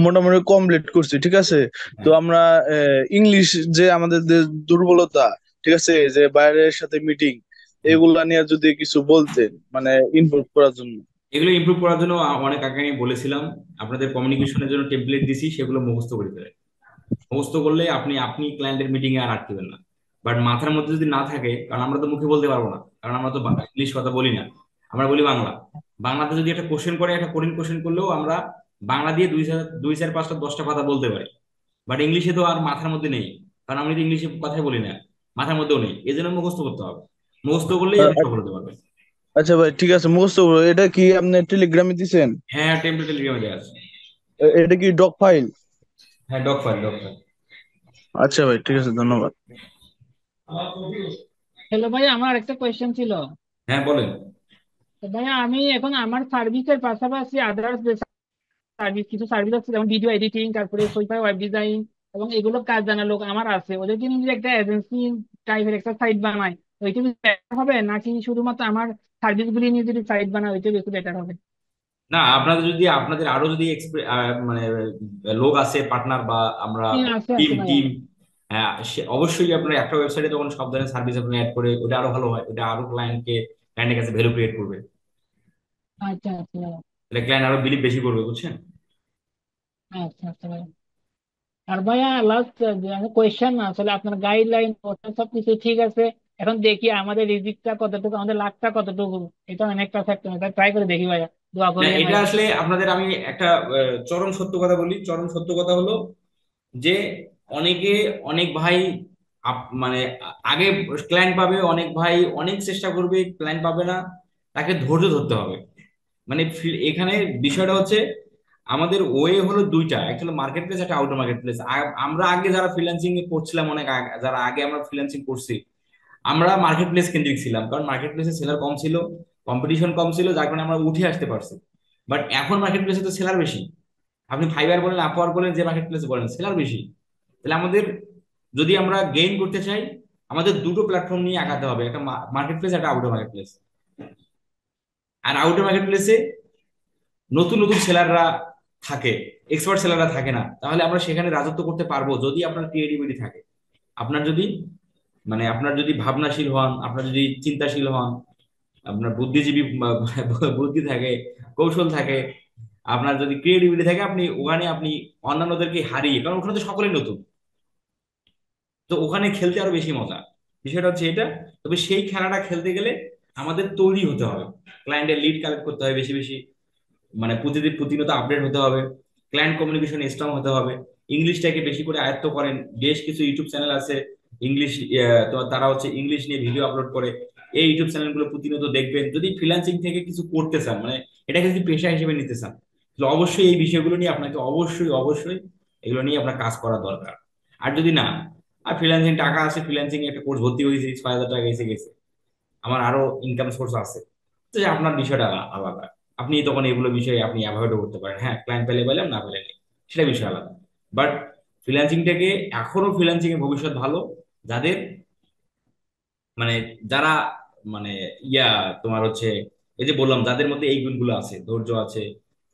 মোটামুটি কমপ্লিট করছি, ঠিক আছে। তো হ্যাঁ। আমরা ইংলিশ যে আমাদের যে দুর্বলতা, ঠিক আছে, যে বাইরের সাথে মিটিং, হুম। এগুলা নিয়ে যদি কিছু বলতেন, মানে ইমপ্রুভ করার জন্য। এগুলো ইমপ্রুভ করার জন্য অনেক আগে আমি বলেছিলাম, আপনাদের কমিউনিকেশনের জন্য টেমপ্লেট দিছি, সেগুলো মুখস্থ করে ফেলেন। মুখস্থ করলে আপনি আপনি ক্লায়েন্টের মিটিং এ আর আটকেবেন না। বাট মাথার মধ্যে যদি না থাকে, কারণ আমরা তো মুখে বলতে পারবো না, কারণ আমরা তো ইংলিশ কথা বলি না, আমরা বলি বাংলা। বাংলাতে যদি একটা কোশ্চেন করে, একটা কঠিন কোশ্চেন করলেও আমরা বাংলা দিয়ে দুই চার পাঁচটা 10টা কথা বলতে পারি। বাট ইংলিশে তো আর মাথার মধ্যে নেই, কারণ আমি তো ইংলিশে কথাই বলি না, মাথার মধ্যেও নেই, এই জন্য মুখস্থ করতে হবে। মুখস্থ করলেই আপনি সফল হতে পারবেন। আচ্ছা ভাই, ঠিক আছে, মুখস্থ করবো। এটা কি আপনি টেলিগ্রামে দিছেন? হ্যাঁ, টেমপ্লেট টেলিগ্রামে দেওয়া আছে। এটা কি ডক ফাইল? হ্যাঁ, ডক ফাইল। আচ্ছা ভাই, ঠিক আছে, ধন্যবাদ। হ্যালো ভাইয়া, আমার একটা কোয়েশ্চেন ছিল। হ্যাঁ, বলেন। তো ভাইয়া, আমি এখন আমার সার্ভিসের পাশাপাশি আদার্স সার্ভিস, কিছু সার্ভিস আছে, যেমন ভিডিও এডিটিং, তারপরে সোফা ওয়েব ডিজাইন, এবং এগুলো কাজ জানা লোক আমার আছে। ওদের জন্য যদি একটা এজেন্সি টাইপের একটা সাইট বানাই, ওইটা কি better হবে, নাকি শুধুমাত্র আমার সার্ভিস গুলি নিয়ে যদি সাইট বানাই ওইটা বেশি বেটার হবে? না, আপনাদের আরো যদি মানে লোক আছে, পার্টনার বা আমরা হ্যাঁ, আছে টিম আছে ভাইয়া। টিম হ্যাঁ, অবশ্যই আপনার একটা ওয়েবসাইটে যখন সব ধরনের সার্ভিস আপনি অ্যাড করে, ওটা আরো ভালো হয়, ওটা আরো ক্লায়েন্টের কাছে ভ্যালু ক্রিয়েট করবে। আচ্ছা আচ্ছা ভাইয়া। এটা ক্লায়েন্ট আরো বিলিভ বেশি করবে, বুঝছেন। আচ্ছা আচ্ছা ভাইয়া। আর ভাইয়া লাস্ট কোয়েশ্চেন, আসলে আপনার গাইডলাইন সবকিছু ঠিক আছে। এখন দেখি আমাদের রিজিকটা কতটুকু, আমাদের লাকটা কতটুকু। এটা অনেকটা ফ্যাক্টর, এটা ট্রাই করে দেখি ভাইয়া, দোয়া না, করিয়েন এটা ভাইয়া। আসলে আপনাদের আমি একটা চরম সত্য কথা বলি। চরম সত্য কথা হলো যে অনেকে, অনেক ভাই মানে আগে ক্লায়েন্ট পাবে, অনেক ভাই অনেক চেষ্টা করবে, ক্লায়েন্ট পাবে না, তাকে ধৈর্য ধরতে হবে। মানে এখানে বিষয়টা হচ্ছে আমাদের ওয়ে হলো দুইটা, একটা হলো মার্কেট প্লেস, একটা আউটার মার্কেট প্লেস। আমরা আগে যারা ফ্রিল্যান্সিং এ করছিলাম, অনেক আগে, যারা আগে আমরা ফ্রিল্যান্সিং করছি, আমরা মার্কেট প্লেস কেন্দ্রিক ছিলাম, কারণ মার্কেট প্লেসে সেলার কম ছিল, কম্পিটিশন কম ছিল, যার কারণে আমরা উঠে আসতে পারছি। বাট এখন মার্কেট প্লেসে তো সেলার বেশি। আপনি ফাইবার বলেন, আপওয়ার্ক বলেন, যে মার্কেট প্লেস বলেন, সেলার বেশি। তাহলে আমাদের যদি আমরা গেইন করতে চাই, আমাদের দুটো প্ল্যাটফর্ম নিয়ে আগাতে হবে, একটা মার্কেট প্লেস, একটা আউটার মার্কেট প্লেস। আর আউটার মার্কেট প্লেসে নতুন নতুন সেলাররা থাকে, এক্সপার্ট সেলাররা থাকে না। তাহলে আমরা সেখানে রাজত্ব করতে পারবো যদি আপনার ক্রিয়েটিভিটি থাকে, আপনার যদি আপনার যদি ভাবনাশীল হন, আপনার যদি চিন্তাশীল হন, আপনার বুদ্ধিজীবী বুদ্ধি থাকে, কৌশল থাকে, আপনার যদি ক্রিয়েটিভিটি থাকে, আপনি ওখানে আপনি অন্যান্যদেরকে হারিয়ে, কারণ ওখানে তো সকলেই নতুন, তো ওখানে খেলতে আরো বেশি মজা। বিষয়টা হচ্ছে এটা। তবে সেই খেলাটা খেলতে গেলে আমাদের তৈরি হতে হবে, ক্লায়েন্টের লিড কালেক্ট করতে হবে বেশি বেশি, প্রতিদিন প্রতিনিয়ত আপডেট হতে হবে, ক্লায়েন্ট কমিউনিকেশন স্ট্রং হতে হবে, ইংলিশটাকে বেশি করে আয়ত্ত করেন। বেশ কিছু ইউটিউব চ্যানেল আছে ইংলিশ, তো তারা হচ্ছে ইংলিশ নিয়ে ভিডিও আপলোড করে। এই ইউটিউব চ্যানেলগুলো প্রতিনিয়ত দেখবেন। যদি ফ্রিল্যান্সিং থেকে কিছু করতে চান, এটাকে যদি পেশা হিসেবে নিতে চান, তাহলে অবশ্যই এই বিষয়গুলো নিয়ে আপনাকে অবশ্যই অবশ্যই এগুলো নিয়ে আপনার কাজ করা দরকার। আর যদি না, আর ফ্রিল্যান্সিং টাকা আছে, ফ্রিল্যান্সিং একটা কোর্স ভর্তি হয়েছে, 6,000 টাকা এসে গেছে, আমার আরো ইনকাম সোর্স আছে, তো যে আপনার বিষয়টা আলাদা। আপনি তখন এগুলো বিষয়ে আপনি অ্যাভয়েডও করতে পারেন, হ্যাঁ ক্লায়েন্ট পেলে পেলাম, না পেলে নেই, সেটা বিষয় আলাদা। বাট ফ্রিল্যান্সিংটাকে, এখনো ফ্রিল্যান্সিং এর ভবিষ্যৎ ভালো, যাদের মানে যারা মানে ইয়া তোমার হচ্ছে, এই যে বললাম, যাদের মধ্যে এই গুণগুলো আছে, ধৈর্য আছে,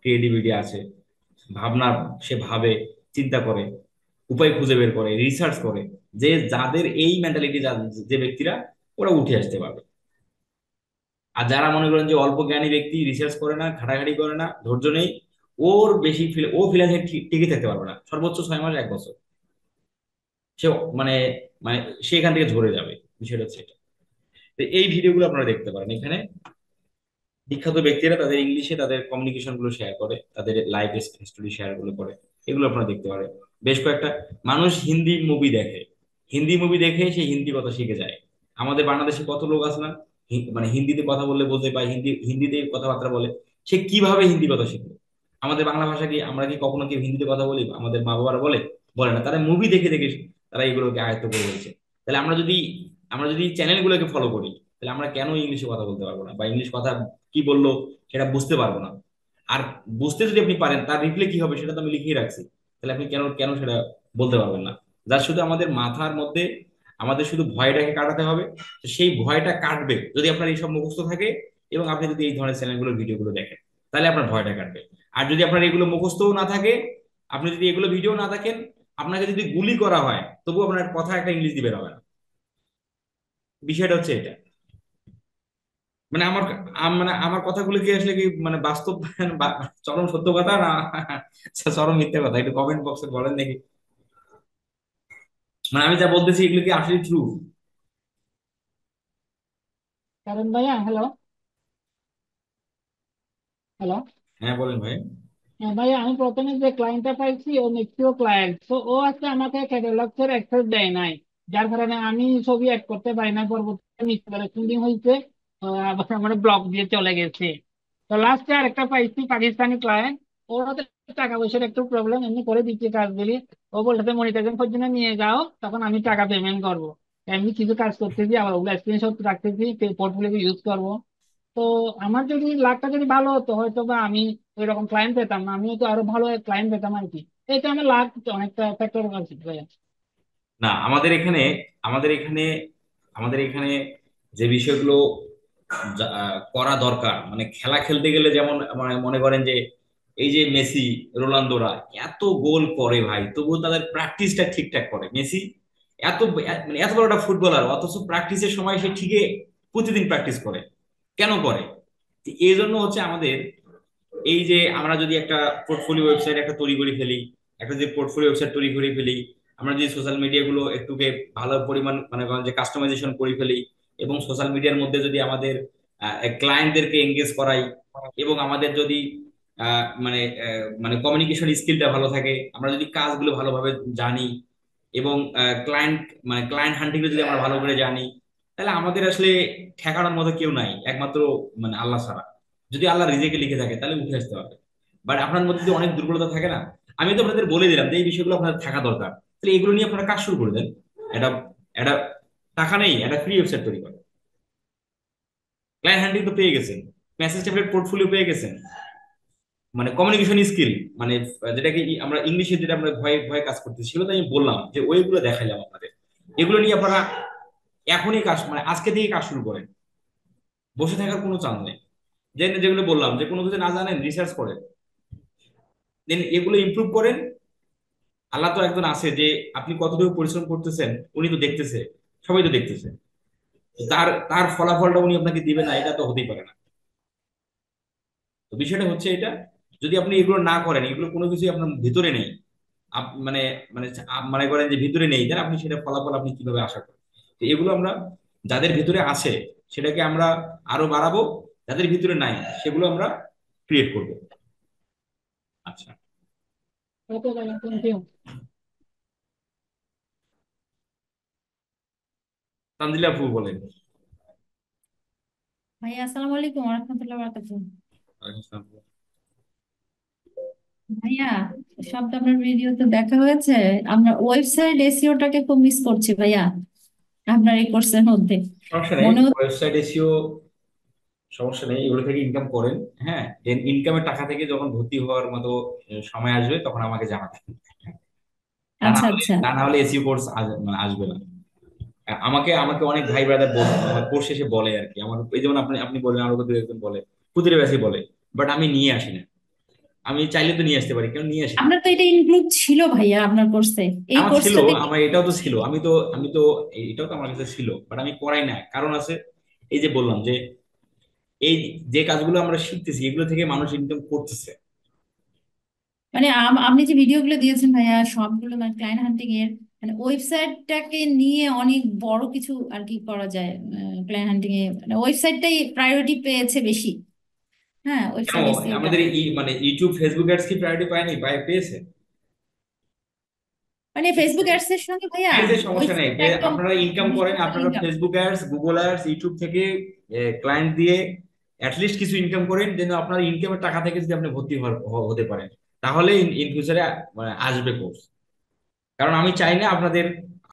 ক্রিয়েটিভিটি আছে, ভাবনা, সে ভাবে, চিন্তা করে, উপায় খুঁজে বের করে, রিসার্চ করে, যে যাদের এই মেন্টালিটি, যে ব্যক্তিরা, ওরা উঠে আসতে পারবে। আর যারা মনে করেন যে অল্প জ্ঞানী ব্যক্তি, রিসার্চ করে না, ঘাটাঘাটি করে না, ধৈর্য নেই, ওর বেশি ও ফ্রিল্যান্সিং টিকে থাকতে পারবে না, সর্বোচ্চ 6 মাস 1 বছর সে মানে মানে সে এখান থেকে ঝরে যাবে। বিষয়টা হচ্ছে এটা। তো এই ভিডিওগুলো আপনারা দেখতে পারেন। এখানে বিখ্যাত ব্যক্তিরা তাদের ইংলিশে তাদের কমিউনিকেশন গুলো শেয়ার করে, তাদের লাইফ হিস্টোরি শেয়ার গুলো করে, এগুলো আপনারা দেখতে পারেন। বেশ কয়েকটা মানুষ হিন্দি মুভি দেখে, হিন্দি মুভি দেখে সে হিন্দি কথা শিখে যায়। আমাদের বাংলাদেশে কত লোক আছে না, হিন্দিতে কথা বললে বোঝে, বা হিন্দিতে কথাবার্তা বলে, সে কিভাবে হিন্দি কথা শিখবে? আমাদের বাংলা ভাষা কি, আমরা কি কখনো কি হিন্দিতে কথা বলি? আমাদের মা বাবারা বলে? বলে না। তারা মুভি দেখে দেখে তারা এগুলোকে আয়ত্ত করে ফেলছে। তাহলে আমরা যদি চ্যানেলগুলোকে ফলো করি, তাহলে আমরা কেন ইংলিশে কথা বলতে পারবো না, বা ইংলিশ কথা কি বললো সেটা বুঝতে পারবো না? আর বুঝতে যদি আপনি পারেন, তার রিপ্লে কি হবে সেটা তো আমি লিখেই রাখছি, তাহলে আপনি কেন কেন সেটা বলতে পারবেন না? যার শুধু আমাদের মাথার মধ্যে আমাদের শুধু ভয়টাকে কাটাতে হবে। তো সেই ভয়টা কাটবে যদি আপনার এইসব মুখস্থ থাকে, এবং আপনি যদি এই ধরনের চ্যানেলগুলোর ভিডিওগুলো দেখেন, তাহলে আপনার ভয়টা কাটবে। আর যদি আপনার এগুলো মুখস্থও না থাকে, আপনি যদি এগুলো ভিডিও না দেখেন, আপনাকে যদি গুলি করা হয়, তবু আপনার কথা একটা ইংলিশ দিবে হবে না। বিষয়টা হচ্ছে এটা। মানে আমার আমার কথাগুলো কি আসলে কি বাস্তব, চরম সত্য কথা না চরম মিথ্যা কথা? একটু কমেন্ট বক্সে বলেন দেখি। আমি যা বলতেছি এগুলো কি আসলে ট্রু? কারণ ভাইয়া, হ্যালো হ্যালো। হ্যাঁ বলেন ভাই। হ্যাঁ ভাইয়া, আমি প্রথমে যে ক্লায়েন্টটা পাইছি ও মেক্সিকো ক্লায়েন্ট, তো ও আজকে আমাকে ক্যাটালগস এর অ্যাক্সেস দেয় নাই, যার কারণে আমি ছবি অ্যাড করতে পারি না। পরবর্তীতে মিসআন্ডারস্ট্যান্ডিং হয়েছে, আমার ব্লক দিয়ে চলে গেছে। তো লাস্টে আর একটা পাইছি পাকিস্তানি ক্লায়েন্ট, ওর হাতে টাকা পয়সার একটু প্রবলেম, এমনি করে দিচ্ছি কাজগুলি। ও বলতেছে মনিটাইজেশন পর্যন্ত নিয়ে যাও, তখন আমি টাকা পেমেন্ট করবো। এমনি কিছু কাজ করতেছি, আবার ওগুলো স্ক্রিনশট রাখতেছি, পোর্টফোলিও ইউজ করবো। তো আমার যদি লাকটা যদি ভালো হতো, হয়তো বা আমি ওই রকম ক্লায়েন্ট পেতাম না, আমি তো আরো ভালো ক্লায়েন্ট পেতাম আর কি। এইটা আমার লাক অনেকটা ফ্যাক্টর আছে ভাইয়া। না, আমাদের এখানে আমাদের এখানে যে বিষয়গুলো করা দরকার, খেলা খেলতে গেলে, যেমন মনে করেন যে এই যে মেসি, রোনালদোরা এত গোল করে ভাই, তবুও তাদের প্র্যাকটিসটা ঠিকঠাক করে। মেসি এত এত বড় একটা ফুটবলার, অথচ প্র্যাকটিসের সময় সে ঠিকই প্রতিদিন প্র্যাকটিস করে। কেন করে? এই জন্য হচ্ছে আমাদের, এই যে আমরা যদি একটা পোর্টফোলিও ওয়েবসাইট একটা তৈরি করে ফেলি, একটা যদি পোর্টফোলিও ওয়েবসাইট তৈরি করে ফেলি, আমরা যদি সোশ্যাল মিডিয়া গুলো একটুকে ভালো পরিমাণ করেন যে কাস্টমাইজেশন করে ফেলি, এবং সোশ্যাল মিডিয়ার মধ্যে যদি আমাদের ক্লায়েন্টদেরকে এঙ্গেজ করাই, এবং আমাদের যদি কমিউনিকেশন স্কিলটা ভালো থাকে, আমরা যদি কাজগুলো ভালোভাবে জানি, এবং ক্লায়েন্ট ক্লায়েন্ট হান্টিং যদি আমরা ভালো করে জানি, তাহলে আমাদের আসলে ঠেকানোর মতো কেউ নাই, একমাত্র আল্লাহ ছাড়া। যদি আল্লাহ রিজেকে লিখে থাকে তাহলে উঠে আসতে পারবে। বাট আপনার মধ্যে যদি অনেক দুর্বলতা থাকে না, আমি তো আপনাদের বলে দিলাম যে এই বিষয়গুলো আপনার থাকা দরকার, তাহলে এগুলো নিয়ে আপনারা কাজ শুরু করে দেন। এটা এটা টাকা নেই, এটা ফ্রি ওয়েবসাইট তৈরি করে। ক্লায়েন্ট হ্যান্ডিং তো পেয়ে গেছেন, মেসেজ টেমপ্লেট পোর্টফোলিও পেয়ে গেছেন, মানে কমিউনিকেশন স্কিল, মানে যেটাকে আমরা ইংলিশে যেটা আমরা ভয়ে ভয়ে কাজ করতেছি সেগুলো তো আমি বললাম যে ওইগুলো দেখাইলাম আপনাদের। এগুলো নিয়ে আপনারা এখনই কাজ, মানে আজকে থেকে কাজ শুরু করেন, বসে থাকার কোনো চান্স নেই। যেগুলো বললাম যে কোনো কিছু না জানেন রিসার্চ করেন, দেন এগুলো ইমপ্রুভ করেন। আল্লাহ তো একজন আছে যে আপনি কতটুকু পরিশ্রম করতেছেন উনি তো দেখতেছে, সবাই তো দেখতেছে। তো তার তার ফলাফলটা উনি আপনাকে দিবে না, এটা তো হতেই পারে না। তো বিষয়টা হচ্ছে এটা, যদি আপনি এগুলো না করেন, এগুলো কোনো কিছু আপনার ভিতরে নেই, মানে মানে মনে করেন যে ভিতরে নেই, তাহলে আপনি সেটা ফলাফল আপনি কিভাবে আশা করেন? তো এগুলো আমরা যাদের ভিতরে আছে সেটাকে আমরা আরো বাড়াবো, যাদের ভিতরে নাই সেগুলো আমরা ক্রিয়েট করব। আচ্ছা, ওকে ভাইয়া, থ্যাংক ইউ। তানজিলা আপু বলেন। ভাইয়া আসসালামু আলাইকুম রহমতুল্লাহ বারাকাতুহ। ভাইয়া, সব তো আপনার ভিডিও তো দেখা হয়েছে, আমরা ওয়েবসাইট এসইওটাকে খুব মিস করছি ভাইয়া আপনার এই কোর্সের মধ্যে। সমস্যা নেই, মনে হচ্ছে ওয়েবসাইট এসিও সমস্যা নেই, এগুলো থেকে ইনকাম করেন। হ্যাঁ, দেন ইনকামের টাকা থেকে যখন ভর্তি হওয়ার মতো সময় আসবে তখন আমাকে জানাবেন। তা না আচ্ছা হলে আচ্ছা। তা না হলে এসিও কোর্স আসবে না। আমাকে আমাকে অনেক ভাই ব্রাদার আমার কোর্স শেষে বলে আর কি, আমার এই যেমন আপনি আপনি বলেন, আরো দু একজন বলে, প্রতিটা ব্যাচে বলে, বাট আমি নিয়ে আসি না। আমি চাইলে তো নিয়ে আসতে পারি, কেন নিয়ে আসি না? আপনার তো এটা ইনক্লুড ছিল ভাইয়া আপনার কোর্সে, এই আমার ছিল, কোর্সটাতে কি? আমার এটাও তো ছিল, আমি তো এটাও তো আমার কাছে ছিল, বাট আমি করাই না, কারণ আছে। এই যে বললাম যে এই যে কাজগুলো আমরা শিখতেছি এগুলো থেকে মানুষ ইনকাম করতেছে। মানে আপনি যে ভিডিওগুলো দিয়েছেন ভাইয়া সবগুলো মানে ক্লায়েন্ট হান্টিং এর, মানে ওয়েবসাইটটাকে নিয়ে অনেক বড় কিছু আর কি করা যায়। ক্লায়েন্ট হান্টিং এ মানে ওয়েবসাইটটাই প্রায়োরিটি পেয়েছে বেশি। হ্যাঁ, কেন ওয়েবসাইট এসইওটা। আমাদের মানে ইউটিউব ফেসবুক অ্যাডস কি প্রায়োরিটি পায়নি, পেয়েছে? মানে ফেসবুক অ্যাডস এর সঙ্গে ভাইয়া পেয়েছে, সমস্যা নেই। ওয়েবসাইট একদম আপনারা ইনকাম করেন, বিশাল আপনারা income. Facebook ads, Google ads, YouTube থেকে ক্লায়েন্ট দিয়ে অ্যাটলিস্ট কিছু ইনকাম করেন, যেন আপনার ইনকামের টাকা থেকে যদি আপনি ভর্তি হতে পারেন, তাহলে ইন ফিউচারে আসবে কোর্স। কারণ আমি চাই না আপনাদের